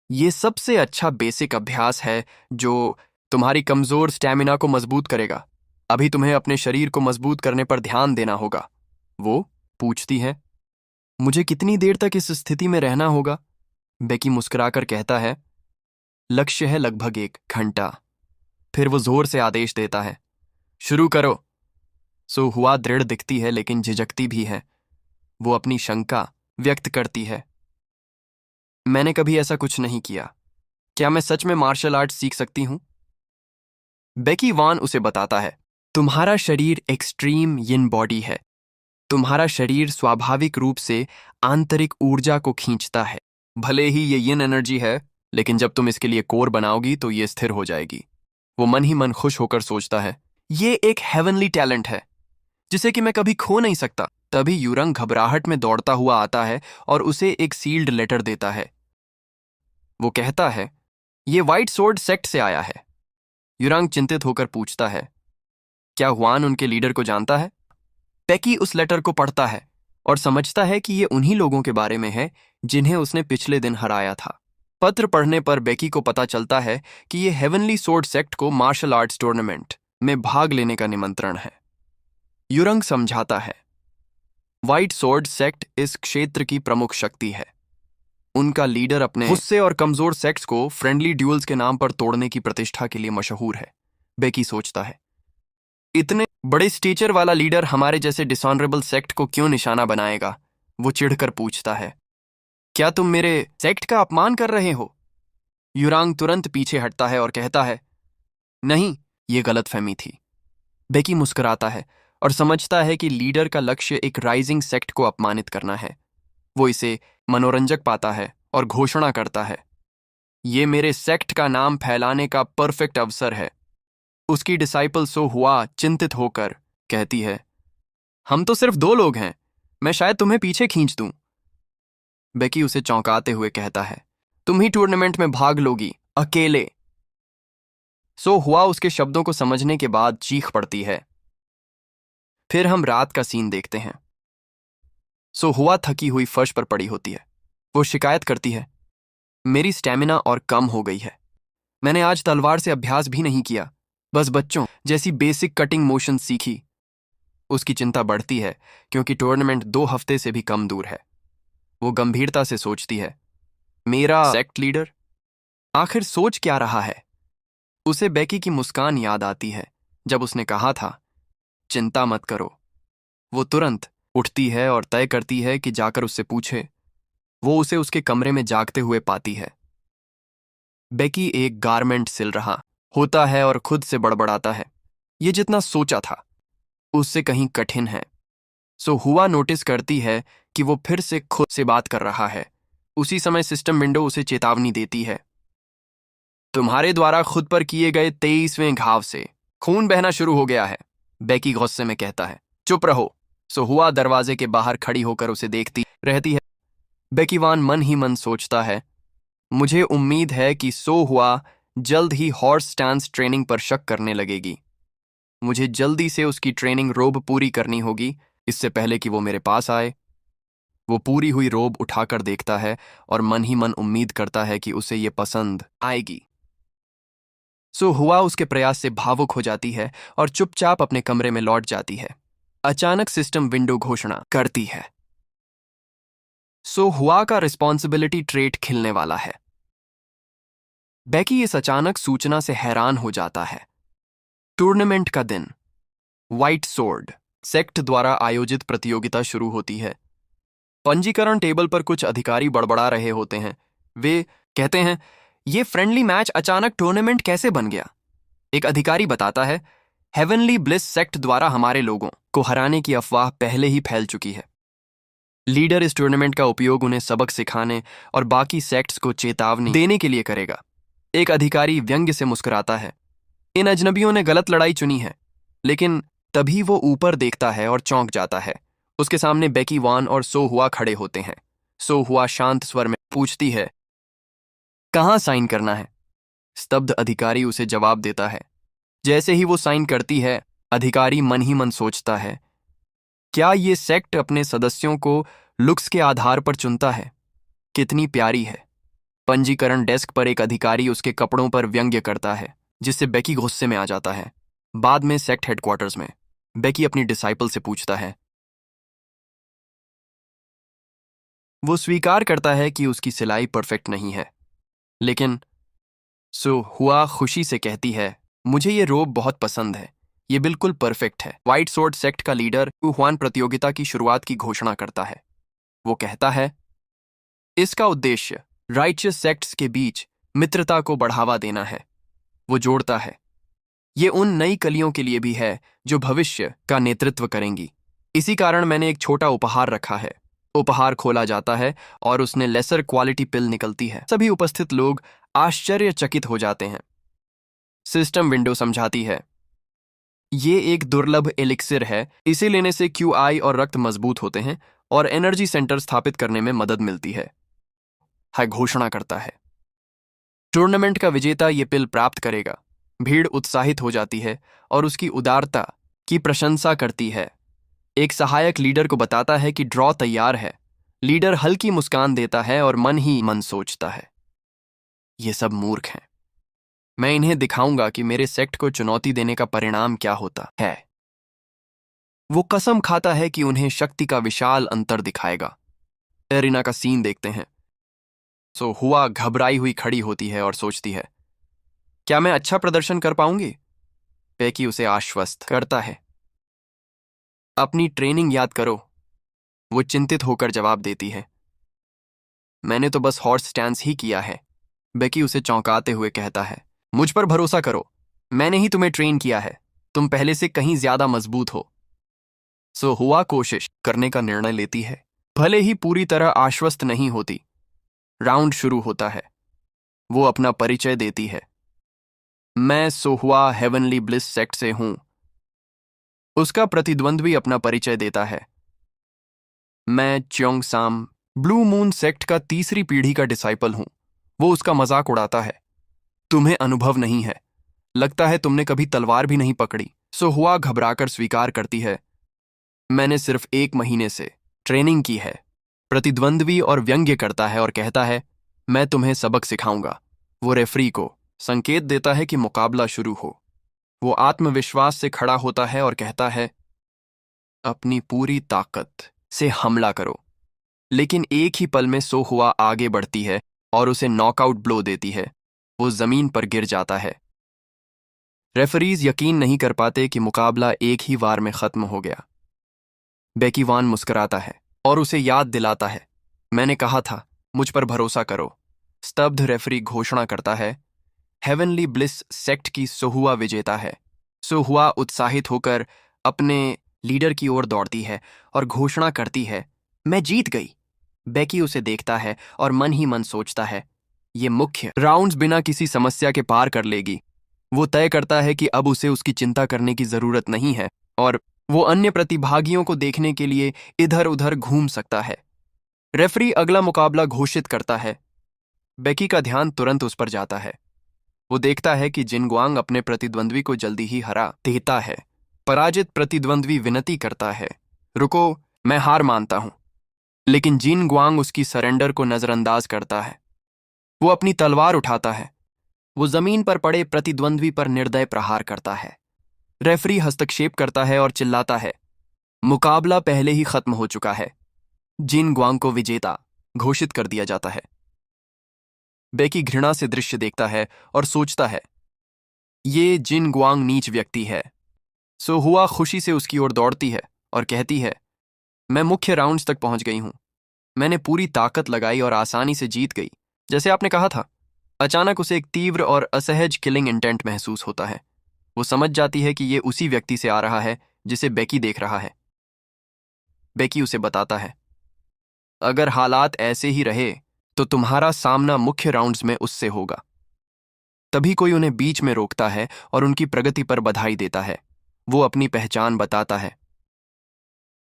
ये सबसे अच्छा बेसिक अभ्यास है जो तुम्हारी कमजोर स्टैमिना को मजबूत करेगा। अभी तुम्हें अपने शरीर को मजबूत करने पर ध्यान देना होगा। वो पूछती है, मुझे कितनी देर तक इस स्थिति में रहना होगा? बेकी मुस्कुराकर कहता है, लक्ष्य है लगभग 1 घंटा। फिर वो जोर से आदेश देता है, शुरू करो। सो हुआ दृढ़ दिखती है लेकिन झिझकती भी है। वो अपनी शंका व्यक्त करती है, मैंने कभी ऐसा कुछ नहीं किया, क्या मैं सच में मार्शल आर्ट सीख सकती हूं? बेकी वान उसे बताता है, तुम्हारा शरीर एक्सट्रीम यिन बॉडी है। तुम्हारा शरीर स्वाभाविक रूप से आंतरिक ऊर्जा को खींचता है। भले ही ये यिन एनर्जी है, लेकिन जब तुम इसके लिए कोर बनाओगी तो ये स्थिर हो जाएगी। वो मन ही मन खुश होकर सोचता है, ये एक हेवनली टैलेंट है जिसे कि मैं कभी खो नहीं सकता। तभी यूरंग घबराहट में दौड़ता हुआ आता है और उसे एक सील्ड लेटर देता है। वो कहता है, ये व्हाइट सोर्ड सेक्ट से आया है। यूरंग चिंतित होकर पूछता है, क्या हुआन उनके लीडर को जानता है? बेकी उस लेटर को पढ़ता है और समझता है कि ये उन्हीं लोगों के बारे में है जिन्हें उसने पिछले दिन हराया था। पत्र पढ़ने पर बेकी को पता चलता है कि ये हेवनली सोर्ड सेक्ट को मार्शल आर्ट्स टूर्नामेंट में भाग लेने का निमंत्रण है। यूरंग समझाता है, व्हाइट सोर्ड सेक्ट इस क्षेत्र की प्रमुख शक्ति है। उनका लीडर अपने गुस्से और कमजोर सेक्ट्स को फ्रेंडली ड्यूल्स के नाम पर तोड़ने की प्रतिष्ठा के लिए मशहूर है। बेकी सोचता है, इतने बड़े स्टेचर वाला लीडर हमारे जैसे डिसऑनरेबल सेक्ट को क्यों निशाना बनाएगा? वो चिढ़कर पूछता है, क्या तुम मेरे सेक्ट का अपमान कर रहे हो? यूरांग तुरंत पीछे हटता है और कहता है, नहीं, ये गलतफहमी थी। बेकी मुस्कुराता है और समझता है कि लीडर का लक्ष्य एक राइजिंग सेक्ट को अपमानित करना है। वो इसे मनोरंजक पाता है और घोषणा करता है, ये मेरे सेक्ट का नाम फैलाने का परफेक्ट अवसर है। उसकी डिसाइपल सो हुआ चिंतित होकर कहती है, हम तो सिर्फ 2 लोग हैं, मैं शायद तुम्हें पीछे खींच दूं। बेकी उसे चौंकाते हुए कहता है, तुम ही टूर्नामेंट में भाग लोगी, अकेले। सो हुआ उसके शब्दों को समझने के बाद चीख पड़ती है। फिर हम रात का सीन देखते हैं। सो हुआ थकी हुई फर्श पर पड़ी होती है। वो शिकायत करती है, मेरी स्टैमिना और कम हो गई है। मैंने आज तलवार से अभ्यास भी नहीं किया, बस बच्चों जैसी बेसिक कटिंग मोशन सीखी। उसकी चिंता बढ़ती है क्योंकि टूर्नामेंट 2 हफ्ते से भी कम दूर है। वो गंभीरता से सोचती है, मेरा सेक्ट लीडर आखिर सोच क्या रहा है? उसे बेकी की मुस्कान याद आती है जब उसने कहा था, चिंता मत करो। वो तुरंत उठती है और तय करती है कि जाकर उससे पूछे। वो उसे उसके कमरे में जागते हुए पाती है। बेकी एक गारमेंट सिल रहा होता है और खुद से बड़बड़ाता है, ये जितना सोचा था उससे कहीं कठिन है। सो हुआ नोटिस करती है कि वो फिर से खुद से बात कर रहा है। उसी समय सिस्टम विंडो उसे चेतावनी देती है, तुम्हारे द्वारा खुद पर किए गए 23वें घाव से खून बहना शुरू हो गया है। बेकी गुस्से में कहता है, चुप रहो। सो हुआ दरवाजे के बाहर खड़ी होकर उसे देखती रहती है। बेकी वान मन ही मन सोचता है, मुझे उम्मीद है कि सो हुआ जल्द ही हॉर्स स्टैंस ट्रेनिंग पर शक करने लगेगी। मुझे जल्दी से उसकी ट्रेनिंग रोब पूरी करनी होगी इससे पहले कि वो मेरे पास आए। वो पूरी हुई रोब उठाकर देखता है और मन ही मन उम्मीद करता है कि उसे ये पसंद आएगी। सो हुआ उसके प्रयास से भावुक हो जाती है और चुपचाप अपने कमरे में लौट जाती है। अचानक सिस्टम विंडो घोषणा करती है, सो हुआ का रिस्पॉन्सिबिलिटी ट्रेट खिलने वाला है। बेकी इस अचानक सूचना से हैरान हो जाता है। टूर्नामेंट का दिन। व्हाइट सोर्ड सेक्ट द्वारा आयोजित प्रतियोगिता शुरू होती है। पंजीकरण टेबल पर कुछ अधिकारी बड़बड़ा रहे होते हैं। वे कहते हैं, ये फ्रेंडली मैच अचानक टूर्नामेंट कैसे बन गया? एक अधिकारी बताता है, हेवनली ब्लिस सेक्ट द्वारा हमारे लोगों को हराने की अफवाह पहले ही फैल चुकी है। लीडर इस टूर्नामेंट का उपयोग उन्हें सबक सिखाने और बाकी सेक्ट्स को चेतावनी देने के लिए करेगा। एक अधिकारी व्यंग्य से मुस्कुराता है, इन अजनबियों ने गलत लड़ाई चुनी है। लेकिन तभी वो ऊपर देखता है और चौंक जाता है। उसके सामने बेकी वान और सो हुआ खड़े होते हैं। सो हुआ शांत स्वर में पूछती है, कहाँ साइन करना है? स्तब्ध अधिकारी उसे जवाब देता है। जैसे ही वो साइन करती है, अधिकारी मन ही मन सोचता है, क्या ये सेक्ट अपने सदस्यों को लुक्स के आधार पर चुनता है? कितनी प्यारी है। पंजीकरण डेस्क पर एक अधिकारी उसके कपड़ों पर व्यंग्य करता है, जिससे बेकी गुस्से में आ जाता है। बाद में सेक्ट हेडक्वार्टर्स में बेकी अपनी डिसाइपल से पूछता है। वो स्वीकार करता है कि उसकी सिलाई परफेक्ट नहीं है, लेकिन सो हुआ खुशी से कहती है, मुझे ये रोब बहुत पसंद है, ये बिल्कुल परफेक्ट है। व्हाइट सोर्ड सेक्ट का लीडर हुआन प्रतियोगिता की शुरुआत की घोषणा करता है। वो कहता है, इसका उद्देश्य राइचियस सेक्ट्स के बीच मित्रता को बढ़ावा देना है। वो जोड़ता है, ये उन नई कलियों के लिए भी है जो भविष्य का नेतृत्व करेंगी। इसी कारण मैंने एक छोटा उपहार रखा है। उपहार खोला जाता है और उसने लेसर क्वालिटी पिल निकलती है। सभी उपस्थित लोग आश्चर्यचकित हो जाते हैं। सिस्टम विंडो समझाती है, ये एक दुर्लभ एलिक्सिर है, इसे लेने से क्यूआई और रक्त मजबूत होते हैं और एनर्जी सेंटर स्थापित करने में मदद मिलती है। घोषणा करता है, टूर्नामेंट का विजेता ये पिल प्राप्त करेगा। भीड़ उत्साहित हो जाती है और उसकी उदारता की प्रशंसा करती है। एक सहायक लीडर को बताता है कि ड्रॉ तैयार है। लीडर हल्की मुस्कान देता है और मन ही मन सोचता है, ये सब मूर्ख हैं। मैं इन्हें दिखाऊंगा कि मेरे सेक्ट को चुनौती देने का परिणाम क्या होता है। वो कसम खाता है कि उन्हें शक्ति का विशाल अंतर दिखाएगा। एरिना का सीन देखते हैं। सो हुआ घबराई हुई खड़ी होती है और सोचती है, क्या मैं अच्छा प्रदर्शन कर पाऊंगी? बेकी उसे आश्वस्त करता है, अपनी ट्रेनिंग याद करो। वो चिंतित होकर जवाब देती है, मैंने तो बस हॉर्स स्टैंस ही किया है। बेकी उसे चौंकाते हुए कहता है, मुझ पर भरोसा करो, मैंने ही तुम्हें ट्रेन किया है, तुम पहले से कहीं ज्यादा मजबूत हो। सो हुआ कोशिश करने का निर्णय लेती है, भले ही पूरी तरह आश्वस्त नहीं होती। राउंड शुरू होता है। वो अपना परिचय देती है, मैं सोहुआ हेवनली ब्लिस सेक्ट से हूं। उसका प्रतिद्वंद्वी अपना परिचय देता है, मैं च्योंग साम ब्लू मून सेक्ट का तीसरी पीढ़ी का डिसाइपल हूं। वो उसका मजाक उड़ाता है, तुम्हें अनुभव नहीं है, लगता है तुमने कभी तलवार भी नहीं पकड़ी। सोहुआ घबराकर स्वीकार करती है, मैंने सिर्फ 1 महीने से ट्रेनिंग की है। प्रतिद्वंद्वी और व्यंग्य करता है और कहता है, मैं तुम्हें सबक सिखाऊंगा। वो रेफरी को संकेत देता है कि मुकाबला शुरू हो। वो आत्मविश्वास से खड़ा होता है और कहता है, अपनी पूरी ताकत से हमला करो। लेकिन एक ही पल में सो हुआ आगे बढ़ती है और उसे नॉकआउट ब्लो देती है। वो जमीन पर गिर जाता है। रेफरीज यकीन नहीं कर पाते कि मुकाबला एक ही वार में खत्म हो गया। बेकी वान मुस्कुराता है और उसे याद दिलाता है, मैंने कहा था, मुझ पर भरोसा करो। स्तब्ध रेफरी घोषणा करता है, हेवनली ब्लिस सेक्ट की सोहुआ विजेता है। सोहुआ उत्साहित होकर अपने लीडर की ओर दौड़ती है और घोषणा करती है, मैं जीत गई। बेकी उसे देखता है और मन ही मन सोचता है, ये मुख्य राउंड्स बिना किसी समस्या के पार कर लेगी। वो तय करता है कि अब उसे उसकी चिंता करने की जरूरत नहीं है और वो अन्य प्रतिभागियों को देखने के लिए इधर उधर घूम सकता है। रेफरी अगला मुकाबला घोषित करता है। बेकी का ध्यान तुरंत उस पर जाता है। वो देखता है कि जिन गुआंग अपने प्रतिद्वंद्वी को जल्दी ही हरा देता है। पराजित प्रतिद्वंद्वी विनती करता है, रुको, मैं हार मानता हूं। लेकिन जिन गुआंग उसकी सरेंडर को नजरअंदाज करता है। वो अपनी तलवार उठाता है। वो जमीन पर पड़े प्रतिद्वंद्वी पर निर्दय प्रहार करता है। रेफरी हस्तक्षेप करता है और चिल्लाता है, मुकाबला पहले ही खत्म हो चुका है। जिन गुआंग को विजेता घोषित कर दिया जाता है। बेकी घृणा से दृश्य देखता है और सोचता है, ये जिन गुआंग नीच व्यक्ति है। सो हुआ खुशी से उसकी ओर दौड़ती है और कहती है, मैं मुख्य राउंड्स तक पहुंच गई हूं। मैंने पूरी ताकत लगाई और आसानी से जीत गई, जैसे आपने कहा था। अचानक उसे एक तीव्र और असहज किलिंग इंटेंट महसूस होता है। वो समझ जाती है कि ये उसी व्यक्ति से आ रहा है जिसे बेकी देख रहा है। बेकी उसे बताता है, अगर हालात ऐसे ही रहे तो तुम्हारा सामना मुख्य राउंड्स में उससे होगा। तभी कोई उन्हें बीच में रोकता है और उनकी प्रगति पर बधाई देता है। वो अपनी पहचान बताता है,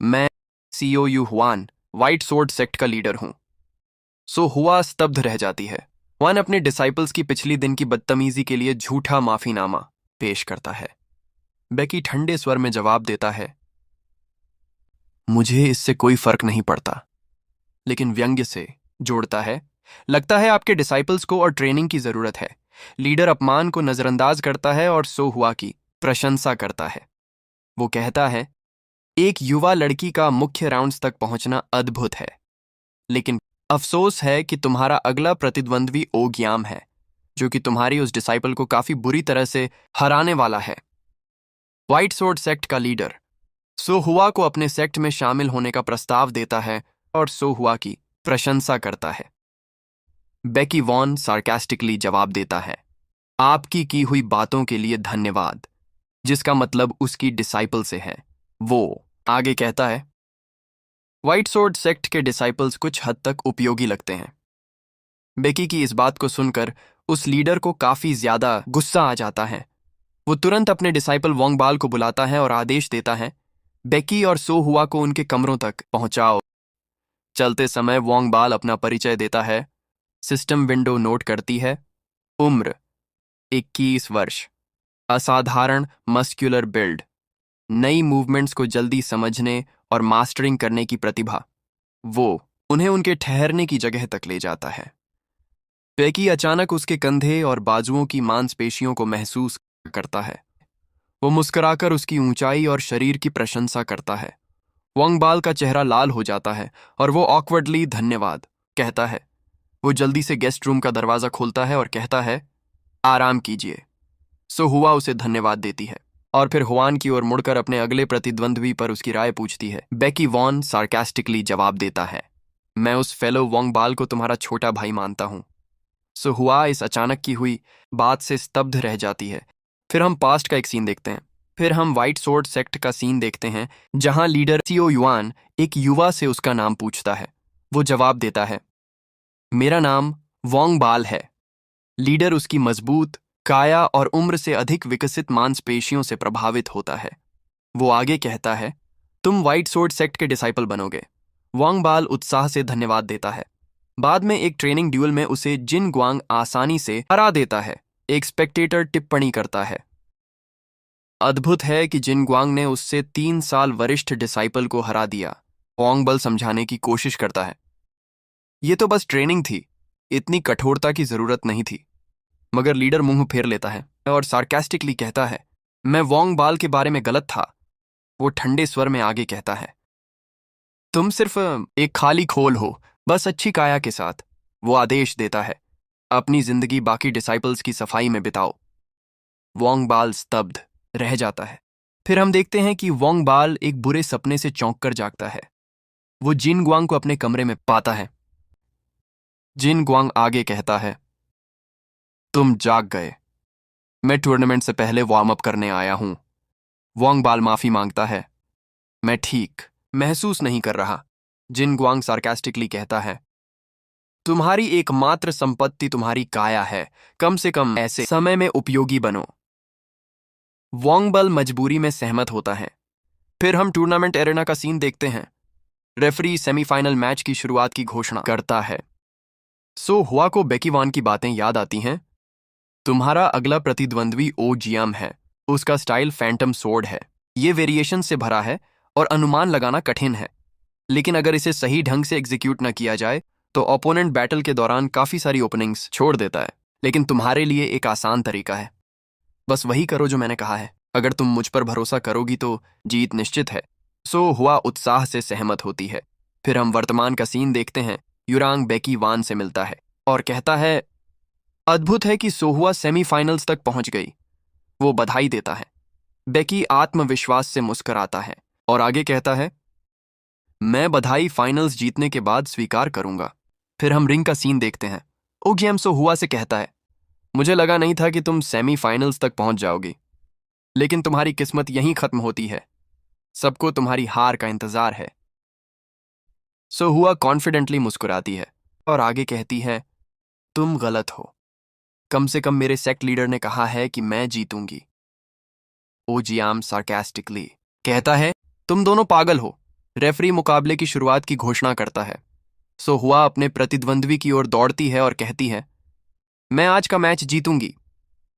मैं सीओयू हुआन, व्हाइट सोर्ड सेक्ट का लीडर हूं। सो हुआ स्तब्ध रह जाती है। हुआन अपने डिसाइपल्स की पिछली दिन की बदतमीजी के लिए झूठा माफीनामा पेश करता है। बेकी ठंडे स्वर में जवाब देता है, मुझे इससे कोई फर्क नहीं पड़ता। लेकिन व्यंग्य से जोड़ता है, लगता है आपके डिसाइपल्स को और ट्रेनिंग की जरूरत है। लीडर अपमान को नजरअंदाज करता है और सो हुआ की प्रशंसा करता है। वो कहता है, एक युवा लड़की का मुख्य राउंड्स तक पहुंचना अद्भुत है, लेकिन अफसोस है कि तुम्हारा अगला प्रतिद्वंद्वी ओग्याम है, जो कि तुम्हारी उस डिसाइपल को काफी बुरी तरह से हराने वाला है। व्हाइट सोर्ड सेक्ट का लीडर सो हुआ को अपने सेक्ट में शामिल होने का प्रस्ताव देता है और सो हुआ की प्रशंसा करता है। बेकी वॉन सार्कास्टिकली जवाब देता है, आपकी की हुई बातों के लिए धन्यवाद, जिसका मतलब उसकी डिसाइपल से है। वो आगे कहता है, व्हाइट सोर्ड सेक्ट के डिसाइपल्स कुछ हद तक उपयोगी लगते हैं। बेकी की इस बात को सुनकर उस लीडर को काफी ज्यादा गुस्सा आ जाता है। वो तुरंत अपने डिसाइपल वोंगबाल को बुलाता है और आदेश देता है, बेकी और सो हुआ को उनके कमरों तक पहुंचाओ। चलते समय वोंगबाल अपना परिचय देता है। सिस्टम विंडो नोट करती है, उम्र 21 वर्ष, असाधारण मस्कुलर बिल्ड, नई मूवमेंट्स को जल्दी समझने और मास्टरिंग करने की प्रतिभा। वो उन्हें उनके ठहरने की जगह तक ले जाता है। बेकी अचानक उसके कंधे और बाजुओं की मांसपेशियों को महसूस करता है। वो मुस्कुराकर उसकी ऊंचाई और शरीर की प्रशंसा करता है। वोंगबाल का चेहरा लाल हो जाता है और वो ऑकवर्डली धन्यवाद कहता है। वो जल्दी से गेस्ट रूम का दरवाजा खोलता है और कहता है, आराम कीजिए। सो हुआ उसे धन्यवाद देती है और फिर हुआन की ओर मुड़कर अपने अगले प्रतिद्वंद्वी पर उसकी राय पूछती है। बेकी वॉन सार्कास्टिकली जवाब देता है, मैं उस फेलो वोंगबाल को तुम्हारा छोटा भाई मानता हूं। सो हुआ इस अचानक की हुई बात से स्तब्ध रह जाती है। फिर हम पास्ट का एक सीन देखते हैं। फिर हम व्हाइट सोर्ड सेक्ट का सीन देखते हैं, जहां लीडर सीओ युआन एक युवा से उसका नाम पूछता है। वो जवाब देता है, मेरा नाम वोंगबाल है। लीडर उसकी मजबूत काया और उम्र से अधिक विकसित मांसपेशियों से प्रभावित होता है। वो आगे कहता है, तुम व्हाइट सोर्ड सेक्ट के डिसाइपल बनोगे। वोंगबाल उत्साह से धन्यवाद देता है। बाद में एक ट्रेनिंग ड्यूल में उसे जिन गुआंग आसानी से हरा देता है। एक स्पेक्टेटर टिप्पणी करता है, अद्भुत है कि जिन गुआंग ने उससे 3 साल वरिष्ठ डिसाइपल को हरा दिया। वोंगबाल समझाने की कोशिश करता है, ये तो बस ट्रेनिंग थी, इतनी कठोरता की जरूरत नहीं थी। मगर लीडर मुंह फेर लेता है और सार्कास्टिकली कहता है, मैं वोंगबाल के बारे में गलत था। वो ठंडे स्वर में आगे कहता है, तुम सिर्फ एक खाली खोल हो, बस अच्छी काया के साथ। वो आदेश देता है, अपनी जिंदगी बाकी डिसाइपल्स की सफाई में बिताओ। वोंगबाल स्तब्ध रह जाता है। फिर हम देखते हैं कि वोंगबाल एक बुरे सपने से चौंक कर जागता है। वो जिन गुआंग को अपने कमरे में पाता है। जिन गुआंग आगे कहता है, तुम जाग गए। मैं टूर्नामेंट से पहले वार्म अप करने आया हूं। वोंगबाल माफी मांगता है, मैं ठीक महसूस नहीं कर रहा। जिन गुआंग सार्कास्टिकली कहता है, तुम्हारी एकमात्र संपत्ति तुम्हारी काया है, कम से कम ऐसे समय में उपयोगी बनो। वोंगबाल मजबूरी में सहमत होता है। फिर हम टूर्नामेंट एरेना का सीन देखते हैं। रेफरी सेमीफाइनल मैच की शुरुआत की घोषणा करता है। सो हुआ को बेकी वॉन की बातें याद आती हैं। तुम्हारा अगला प्रतिद्वंद्वी ओजियम है। उसका स्टाइल फैंटम सोर्ड है। ये वेरिएशन से भरा है और अनुमान लगाना कठिन है, लेकिन अगर इसे सही ढंग से एग्जीक्यूट न किया जाए तो ओपोनेंट बैटल के दौरान काफी सारी ओपनिंग्स छोड़ देता है। लेकिन तुम्हारे लिए एक आसान तरीका है, बस वही करो जो मैंने कहा है। अगर तुम मुझ पर भरोसा करोगी तो जीत निश्चित है। सो हुआ उत्साह से सहमत होती है। फिर हम वर्तमान का सीन देखते हैं। युरांग बेकी वान से मिलता है और कहता है, अद्भुत है कि सोहुआ सेमीफाइनल्स तक पहुंच गई। वो बधाई देता है। बेकी आत्मविश्वास से मुस्कुराता है और आगे कहता है, मैं बधाई फाइनल्स जीतने के बाद स्वीकार करूंगा। फिर हम रिंग का सीन देखते हैं। ओगजियाम सोहुआ से कहता है, मुझे लगा नहीं था कि तुम सेमीफाइनल्स तक पहुंच जाओगी, लेकिन तुम्हारी किस्मत यहीं खत्म होती है। सबको तुम्हारी हार का इंतजार है। सोहुआ कॉन्फिडेंटली मुस्कुराती है और आगे कहती है, तुम गलत हो। कम से कम मेरे सेक्ट लीडर ने कहा है कि मैं जीतूंगी। ओजियाम सार्कास्टिकली कहता है, तुम दोनों पागल हो। रेफरी मुकाबले की शुरुआत की घोषणा करता है। सोहुआ अपने प्रतिद्वंद्वी की ओर दौड़ती है और कहती है, मैं आज का मैच जीतूंगी।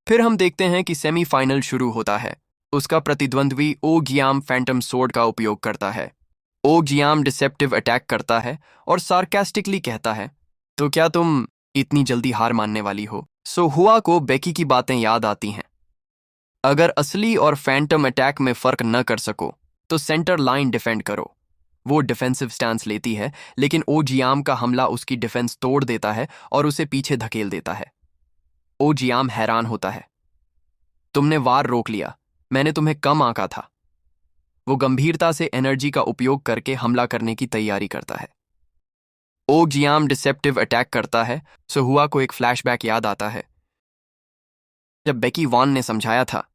फिर हम देखते हैं कि सेमीफाइनल शुरू होता है। उसका प्रतिद्वंद्वी ओगियाम फैंटम सोर्ड का उपयोग करता है। ओगियाम डिसेप्टिव अटैक करता है और सार्कास्टिकली कहता है, तो क्या तुम इतनी जल्दी हार मानने वाली हो? सोहुआ को बेकी की बातें याद आती हैं। अगर असली और फैंटम अटैक में फर्क न कर सको तो सेंटर लाइन डिफेंड करो। वो डिफेंसिव स्टैंस लेती है, लेकिन ओजियाम का हमला उसकी डिफेंस तोड़ देता है और उसे पीछे धकेल देता है। ओजियाम हैरान होता है, तुमने वार रोक लिया, मैंने तुम्हें कम आंका था। वो गंभीरता से एनर्जी का उपयोग करके हमला करने की तैयारी करता है। ओजियाम डिसेप्टिव अटैक करता है। सोहुआ को एक फ्लैशबैक याद आता है जब बेकी वॉन ने समझाया था,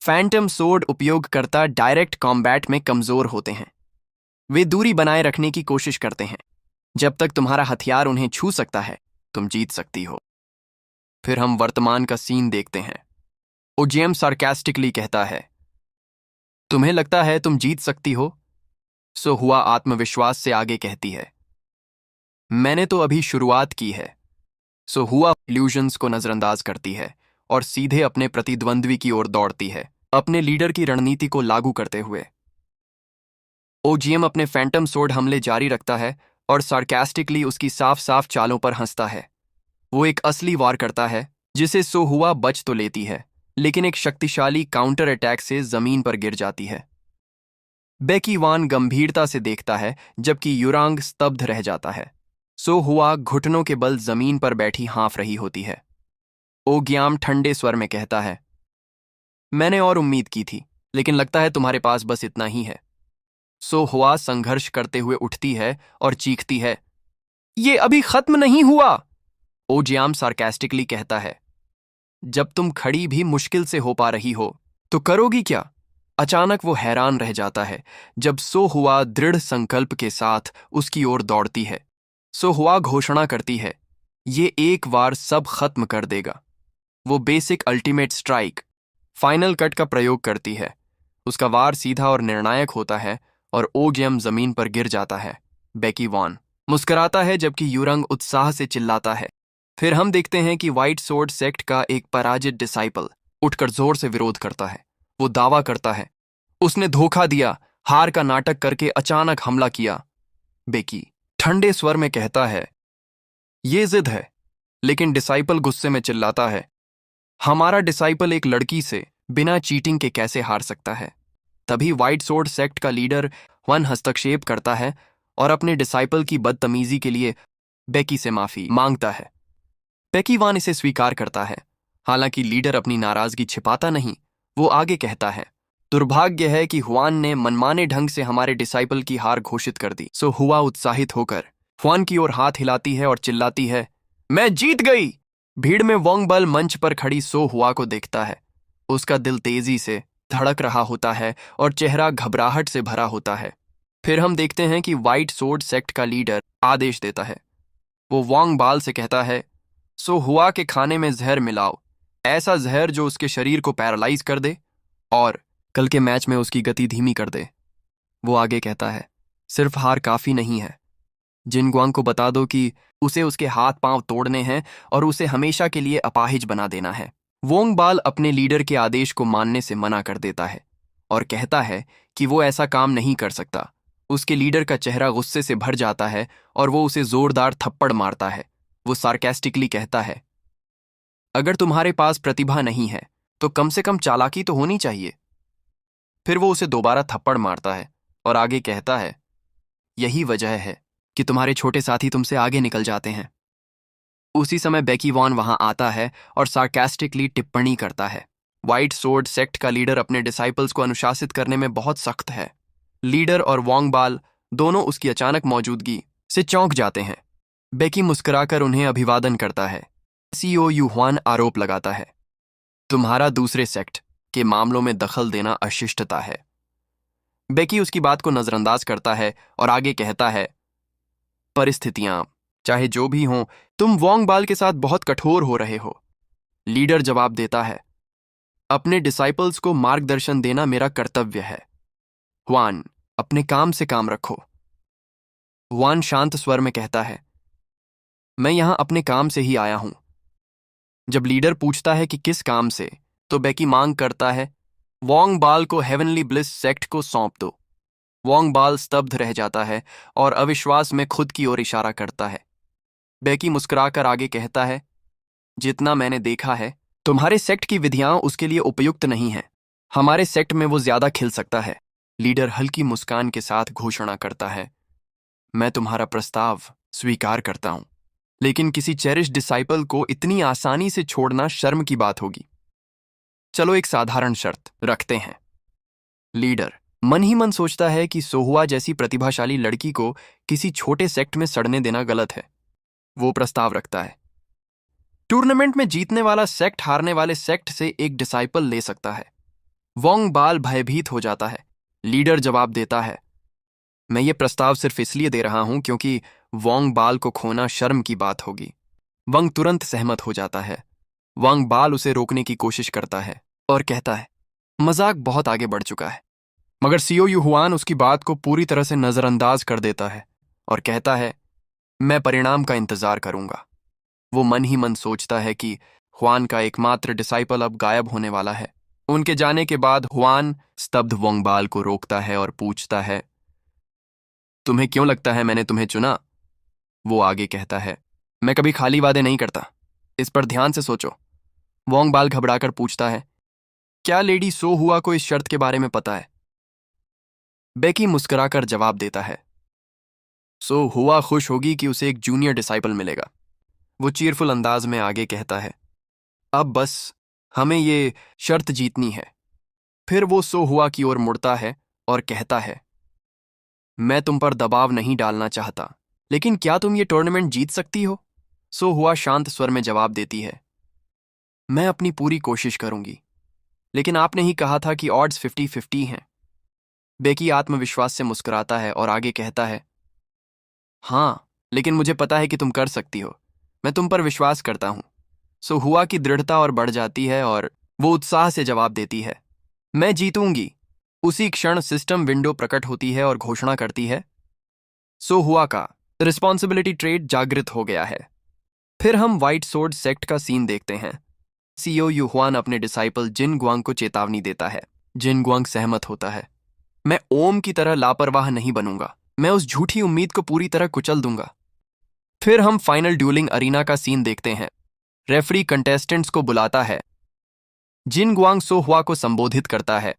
फैंटम सोर्ड उपयोगकर्ता डायरेक्ट कॉम्बैट में कमजोर होते हैं। वे दूरी बनाए रखने की कोशिश करते हैं। जब तक तुम्हारा हथियार उन्हें छू सकता है, तुम जीत सकती हो। फिर हम वर्तमान का सीन देखते हैं। ओजियम सार्कास्टिकली कहता है, तुम्हें लगता है तुम जीत सकती हो? सोहुआ आत्मविश्वास से आगे कहती है, मैंने तो अभी शुरुआत की है। सोहुआ इल्यूजन्स को नजरअंदाज करती है और सीधे अपने प्रतिद्वंद्वी की ओर दौड़ती है, अपने लीडर की रणनीति को लागू करते हुए। ओजियम अपने फैंटम सोर्ड हमले जारी रखता है और सार्कास्टिकली उसकी साफ साफ चालों पर हंसता है। वो एक असली वार करता है जिसे सोहुआ बच तो लेती है, लेकिन एक शक्तिशाली काउंटर अटैक से जमीन पर गिर जाती है। बेकी वान गंभीरता से देखता है जबकि युरांग स्तब्ध रह जाता है। सोहुआ घुटनों के बल जमीन पर बैठी हाँफ रही होती है। ओगियाम ठंडे स्वर में कहता है, मैंने और उम्मीद की थी, लेकिन लगता है तुम्हारे पास बस इतना ही है। सोहुआ संघर्ष करते हुए उठती है और चीखती है, ये अभी खत्म नहीं हुआ। ओजियाम सार्कास्टिकली कहता है, जब तुम खड़ी भी मुश्किल से हो पा रही हो तो करोगी क्या? अचानक वो हैरान रह जाता है जब सोहुआ दृढ़ संकल्प के साथ उसकी ओर दौड़ती है। सोहुआ घोषणा करती है, ये एक बार सब खत्म कर देगा। वो basic ultimate strike final cut का प्रयोग करती है। उसका वार सीधा और निर्णायक होता है और ओजियम जमीन पर गिर जाता है। बेकी वॉन मुस्कुराता है जबकि युरंग उत्साह से चिल्लाता है। फिर हम देखते हैं कि व्हाइट सोर्ड सेक्ट का एक पराजित डिसाइपल उठकर जोर से विरोध करता है। वो दावा करता है, उसने धोखा दिया, हार का नाटक करके अचानक हमला किया। बेकी ठंडे स्वर में कहता है, ये जिद है। लेकिन डिसाइपल गुस्से में चिल्लाता है, हमारा डिसाइपल एक लड़की से बिना चीटिंग के कैसे हार सकता है? तभी व्हाइट सोर्ड सेक्ट का लीडर वन हस्तक्षेप करता है और अपने डिसाइपल की बदतमीजी के लिए बेकी से माफी मांगता है। बेकी वान इसे स्वीकार करता है। हालांकि लीडर अपनी नाराजगी छिपाता नहीं। वो आगे कहता है, दुर्भाग्य है कि हुआन ने मनमाने ढंग से हमारे डिसाइपल की हार घोषित कर दी। सोहुआ उत्साहित होकर हुआन की ओर हाथ हिलाती है और चिल्लाती है, मैं जीत गई। भीड़ में वोंगबल मंच पर खड़ी सोहुआ को देखता है। उसका दिल तेजी से धड़क रहा होता है और चेहरा घबराहट से भरा होता है। फिर हम देखते हैं कि व्हाइट सोर्ड सेक्ट का लीडर आदेश देता है। वो वोंगबाल से कहता है, सोहुआ के खाने में जहर मिलाओ, ऐसा जहर जो उसके शरीर को पैरालाइज कर दे और कल के मैच में उसकी गति धीमी कर दे। वो आगे कहता है, सिर्फ हार काफी नहीं है। जिनग्वांग को बता दो कि उसे उसके हाथ पांव तोड़ने हैं और उसे हमेशा के लिए अपाहिज बना देना है। वोंगबाल अपने लीडर के आदेश को मानने से मना कर देता है और कहता है कि वो ऐसा काम नहीं कर सकता। उसके लीडर का चेहरा गुस्से से भर जाता है और वो उसे जोरदार थप्पड़ मारता है। वो सार्कास्टिकली कहता है, अगर तुम्हारे पास प्रतिभा नहीं है तो कम से कम चालाकी तो होनी चाहिए। फिर वो उसे दोबारा थप्पड़ मारता है और आगे कहता है, यही वजह है कि तुम्हारे छोटे साथी तुमसे आगे निकल जाते हैं। उसी समय बेकी वॉन वहां आता है और सार्कास्टिकली टिप्पणी करता है। व्हाइट सोर्ड सेक्ट का लीडर अपने डिसाइपल्स को अनुशासित करने में बहुत सख्त है। लीडर और वोंग बाल दोनों उसकी अचानक मौजूदगी से चौंक जाते हैं। बेकी मुस्कुराकर उन्हें अभिवादन करता है। सीओ यूहुआन आरोप लगाता है, तुम्हारा दूसरे सेक्ट के मामलों में दखल देना अशिष्टता है। बेकी उसकी बात को नजरअंदाज करता है और आगे कहता है, परिस्थितियां चाहे जो भी हों, तुम वोंग बाल के साथ बहुत कठोर हो रहे हो। लीडर जवाब देता है, अपने डिसाइपल्स को मार्गदर्शन देना मेरा कर्तव्य है। हुआन, अपने काम से काम रखो। हुआन शांत स्वर में कहता है, मैं यहां अपने काम से ही आया हूं। जब लीडर पूछता है कि किस काम से, तो बेकी मांग करता है, वोंग बाल को हेवनली ब्लिस सेक्ट को सौंप दो। वोंग बाल स्तब्ध रह जाता है और अविश्वास में खुद की ओर इशारा करता है। बेकी मुस्कुराकर आगे कहता है, जितना मैंने देखा है, तुम्हारे सेक्ट की विधियां उसके लिए उपयुक्त नहीं हैं। हमारे सेक्ट में वो ज्यादा खिल सकता है। लीडर हल्की मुस्कान के साथ घोषणा करता है, मैं तुम्हारा प्रस्ताव स्वीकार करता हूं, लेकिन किसी चेरिश डिसाइपल को इतनी आसानी से छोड़ना शर्म की बात होगी। चलो एक साधारण शर्त रखते हैं। लीडर मन ही मन सोचता है कि सोहुआ जैसी प्रतिभाशाली लड़की को किसी छोटे सेक्ट में सड़ने देना गलत है। वो प्रस्ताव रखता है, टूर्नामेंट में जीतने वाला सेक्ट हारने वाले सेक्ट से एक डिसाइपल ले सकता है। वोंग बाल भयभीत हो जाता है। लीडर जवाब देता है, मैं ये प्रस्ताव सिर्फ इसलिए दे रहा हूं क्योंकि वोंग बाल को खोना शर्म की बात होगी। वंग तुरंत सहमत हो जाता है। वोंग बाल उसे रोकने की कोशिश करता है और कहता है, मजाक बहुत आगे बढ़ चुका है। मगर सीओ यूहुआन उसकी बात को पूरी तरह से नजरअंदाज कर देता है और कहता है, मैं परिणाम का इंतजार करूंगा। वो मन ही मन सोचता है कि हुआन का एकमात्र डिसाइपल अब गायब होने वाला है। उनके जाने के बाद हुआन स्तब्ध वोंग बाल को रोकता है और पूछता है, तुम्हें क्यों लगता है मैंने तुम्हें चुना? वो आगे कहता है, मैं कभी खाली वादे नहीं करता, इस पर ध्यान से सोचो। वोंग बाल घबराकर पूछता है, क्या लेडी सो हुआ को इस शर्त के बारे में पता है? बेकी मुस्कुराकर जवाब देता है, सो हुआ खुश होगी कि उसे एक जूनियर डिसाइपल मिलेगा। वो चीयरफुल अंदाज में आगे कहता है, अब बस हमें ये शर्त जीतनी है। फिर वो सो हुआ की ओर मुड़ता है और कहता है, मैं तुम पर दबाव नहीं डालना चाहता, लेकिन क्या तुम ये टूर्नामेंट जीत सकती हो? सो हुआ शांत स्वर में जवाब देती है, मैं अपनी पूरी कोशिश करूंगी, लेकिन आपने ही कहा था कि ऑड्स 50-50 हैं। बेकी आत्मविश्वास से मुस्कुराता है और आगे कहता है, हाँ, लेकिन मुझे पता है कि तुम कर सकती हो। मैं तुम पर विश्वास करता हूं। सो हुआ की दृढ़ता और बढ़ जाती है और वो उत्साह से जवाब देती है, मैं जीतूंगी। उसी क्षण सिस्टम विंडो प्रकट होती है और घोषणा करती है, सो हुआ का रिस्पॉन्सिबिलिटी ट्रेड जागृत हो गया है। फिर हम व्हाइट सोर्ड सेक्ट का सीन देखते हैं। सीओ यूहुआन अपने डिसाइपल जिन गुआंग को चेतावनी देता है। जिन गुआंग सहमत होता है, मैं ओम की तरह लापरवाह नहीं बनूंगा। मैं उस झूठी उम्मीद को पूरी तरह कुचल दूंगा। फिर हम फाइनल ड्यूलिंग अरीना का सीन देखते हैं। रेफरी कंटेस्टेंट्स को बुलाता है। जिन गुआंग सो हुआ को संबोधित करता है,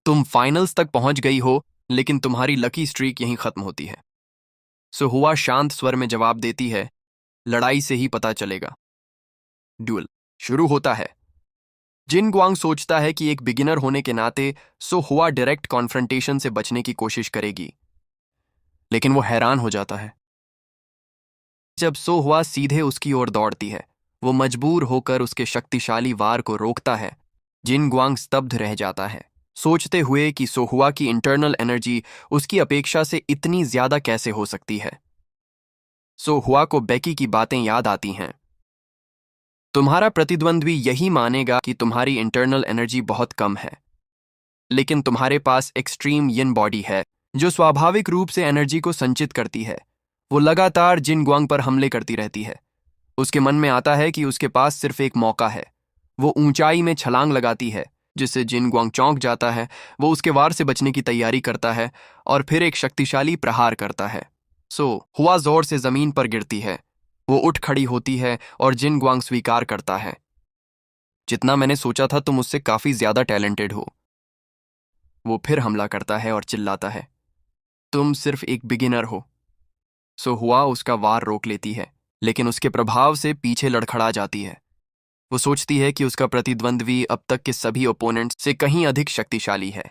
तुम फाइनल्स तक पहुंच गई हो, लेकिन तुम्हारी लकी स्ट्रीक यहीं खत्म होती है। सो हुआ शांत स्वर में जवाब देती है, लड़ाई से ही पता चलेगा। ड्यूल शुरू होता है। जिन गुआंग सोचता है कि एक बिगिनर होने के नाते सो हुआ डायरेक्ट कॉन्फ्रंटेशन से बचने की कोशिश करेगी, लेकिन वो हैरान हो जाता है जब सो हुआ सीधे उसकी ओर दौड़ती है। वो मजबूर होकर उसके शक्तिशाली वार को रोकता है। जिन गुआंग स्तब्ध रह जाता है, सोचते हुए कि सो हुआ की इंटरनल एनर्जी उसकी अपेक्षा से इतनी ज्यादा कैसे हो सकती है। सो हुआ को बेकी की बातें याद आती हैं। तुम्हारा प्रतिद्वंद्वी यही मानेगा कि तुम्हारी इंटरनल एनर्जी बहुत कम है, लेकिन तुम्हारे पास एक्सट्रीम यिन बॉडी है जो स्वाभाविक रूप से एनर्जी को संचित करती है। वो लगातार जिन गुआंग पर हमले करती रहती है। उसके मन में आता है कि उसके पास सिर्फ एक मौका है। वो ऊंचाई में छलांग लगाती है, जिससे जिन गुआंग चौंक जाता है। वो उसके वार से बचने की तैयारी करता है और फिर एक शक्तिशाली प्रहार करता है। सो हुआ जोर से जमीन पर गिरती है। वो उठ खड़ी होती है और जिन गुआंग स्वीकार करता है, जितना मैंने सोचा था तुम उससे काफी ज्यादा टैलेंटेड हो। वो फिर हमला करता है और चिल्लाता है, तुम सिर्फ एक बिगिनर हो। सो हुआ उसका वार रोक लेती है, लेकिन उसके प्रभाव से पीछे लड़खड़ा जाती है। वो सोचती है कि उसका प्रतिद्वंद्वी अब तक के सभी ओपोनेंट्स से कहीं अधिक शक्तिशाली है।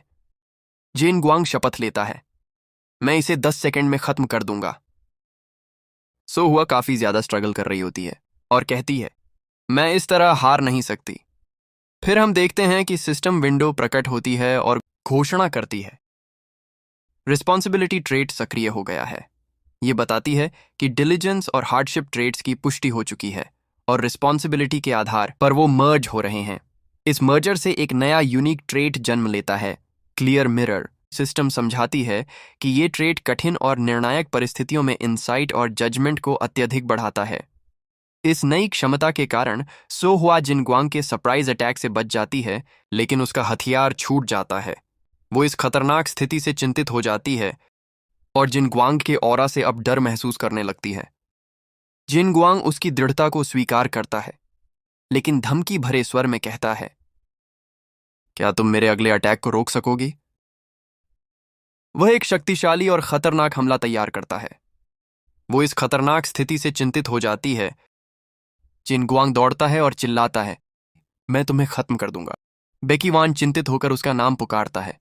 जेन गुआंग शपथ लेता है, मैं इसे 10 सेकंड में खत्म कर दूंगा। सो हुआ काफी ज्यादा स्ट्रगल कर रही होती है और कहती है, मैं इस तरह हार नहीं सकती। फिर हम देखते हैं कि सिस्टम विंडो प्रकट होती है और घोषणा करती है, रिस्पॉन्सिबिलिटी ट्रेट सक्रिय हो गया है। ये बताती है कि डिलिजेंस और हार्डशिप ट्रेट्स की पुष्टि हो चुकी है और रिस्पॉन्सिबिलिटी के आधार पर वो मर्ज हो रहे हैं। इस मर्जर से एक नया यूनिक ट्रेट जन्म लेता है, क्लियर मिरर। सिस्टम समझाती है कि ये ट्रेट कठिन और निर्णायक परिस्थितियों में इंसाइट और जजमेंट को अत्यधिक बढ़ाता है। इस नई क्षमता के कारण सो हुआ जिनग्वांग के सरप्राइज अटैक से बच जाती है, लेकिन उसका हथियार छूट जाता है। वो इस खतरनाक स्थिति से चिंतित हो जाती है और जिनग्वांग के ऑरा से अब डर महसूस करने लगती है। जिनग्वांग उसकी दृढ़ता को स्वीकार करता है, लेकिन धमकी भरे स्वर में कहता है, क्या तुम मेरे अगले अटैक को रोक सकोगी? वह एक शक्तिशाली और खतरनाक हमला तैयार करता है। वो इस खतरनाक स्थिति से चिंतित हो जाती है। जिनग्वांग दौड़ता है और चिल्लाता है, मैं तुम्हें खत्म कर दूंगा। बेकी वॉन चिंतित होकर उसका नाम पुकारता है।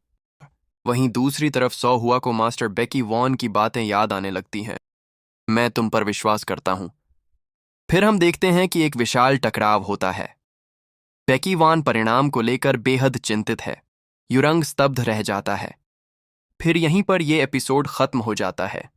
वहीं दूसरी तरफ सो हुआ को मास्टर बेकी वॉन की बातें याद आने लगती हैं। मैं तुम पर विश्वास करता हूं। फिर हम देखते हैं कि एक विशाल टकराव होता है। बेकी वॉन परिणाम को लेकर बेहद चिंतित है। युरंग स्तब्ध रह जाता है। फिर यहीं पर यह एपिसोड खत्म हो जाता है।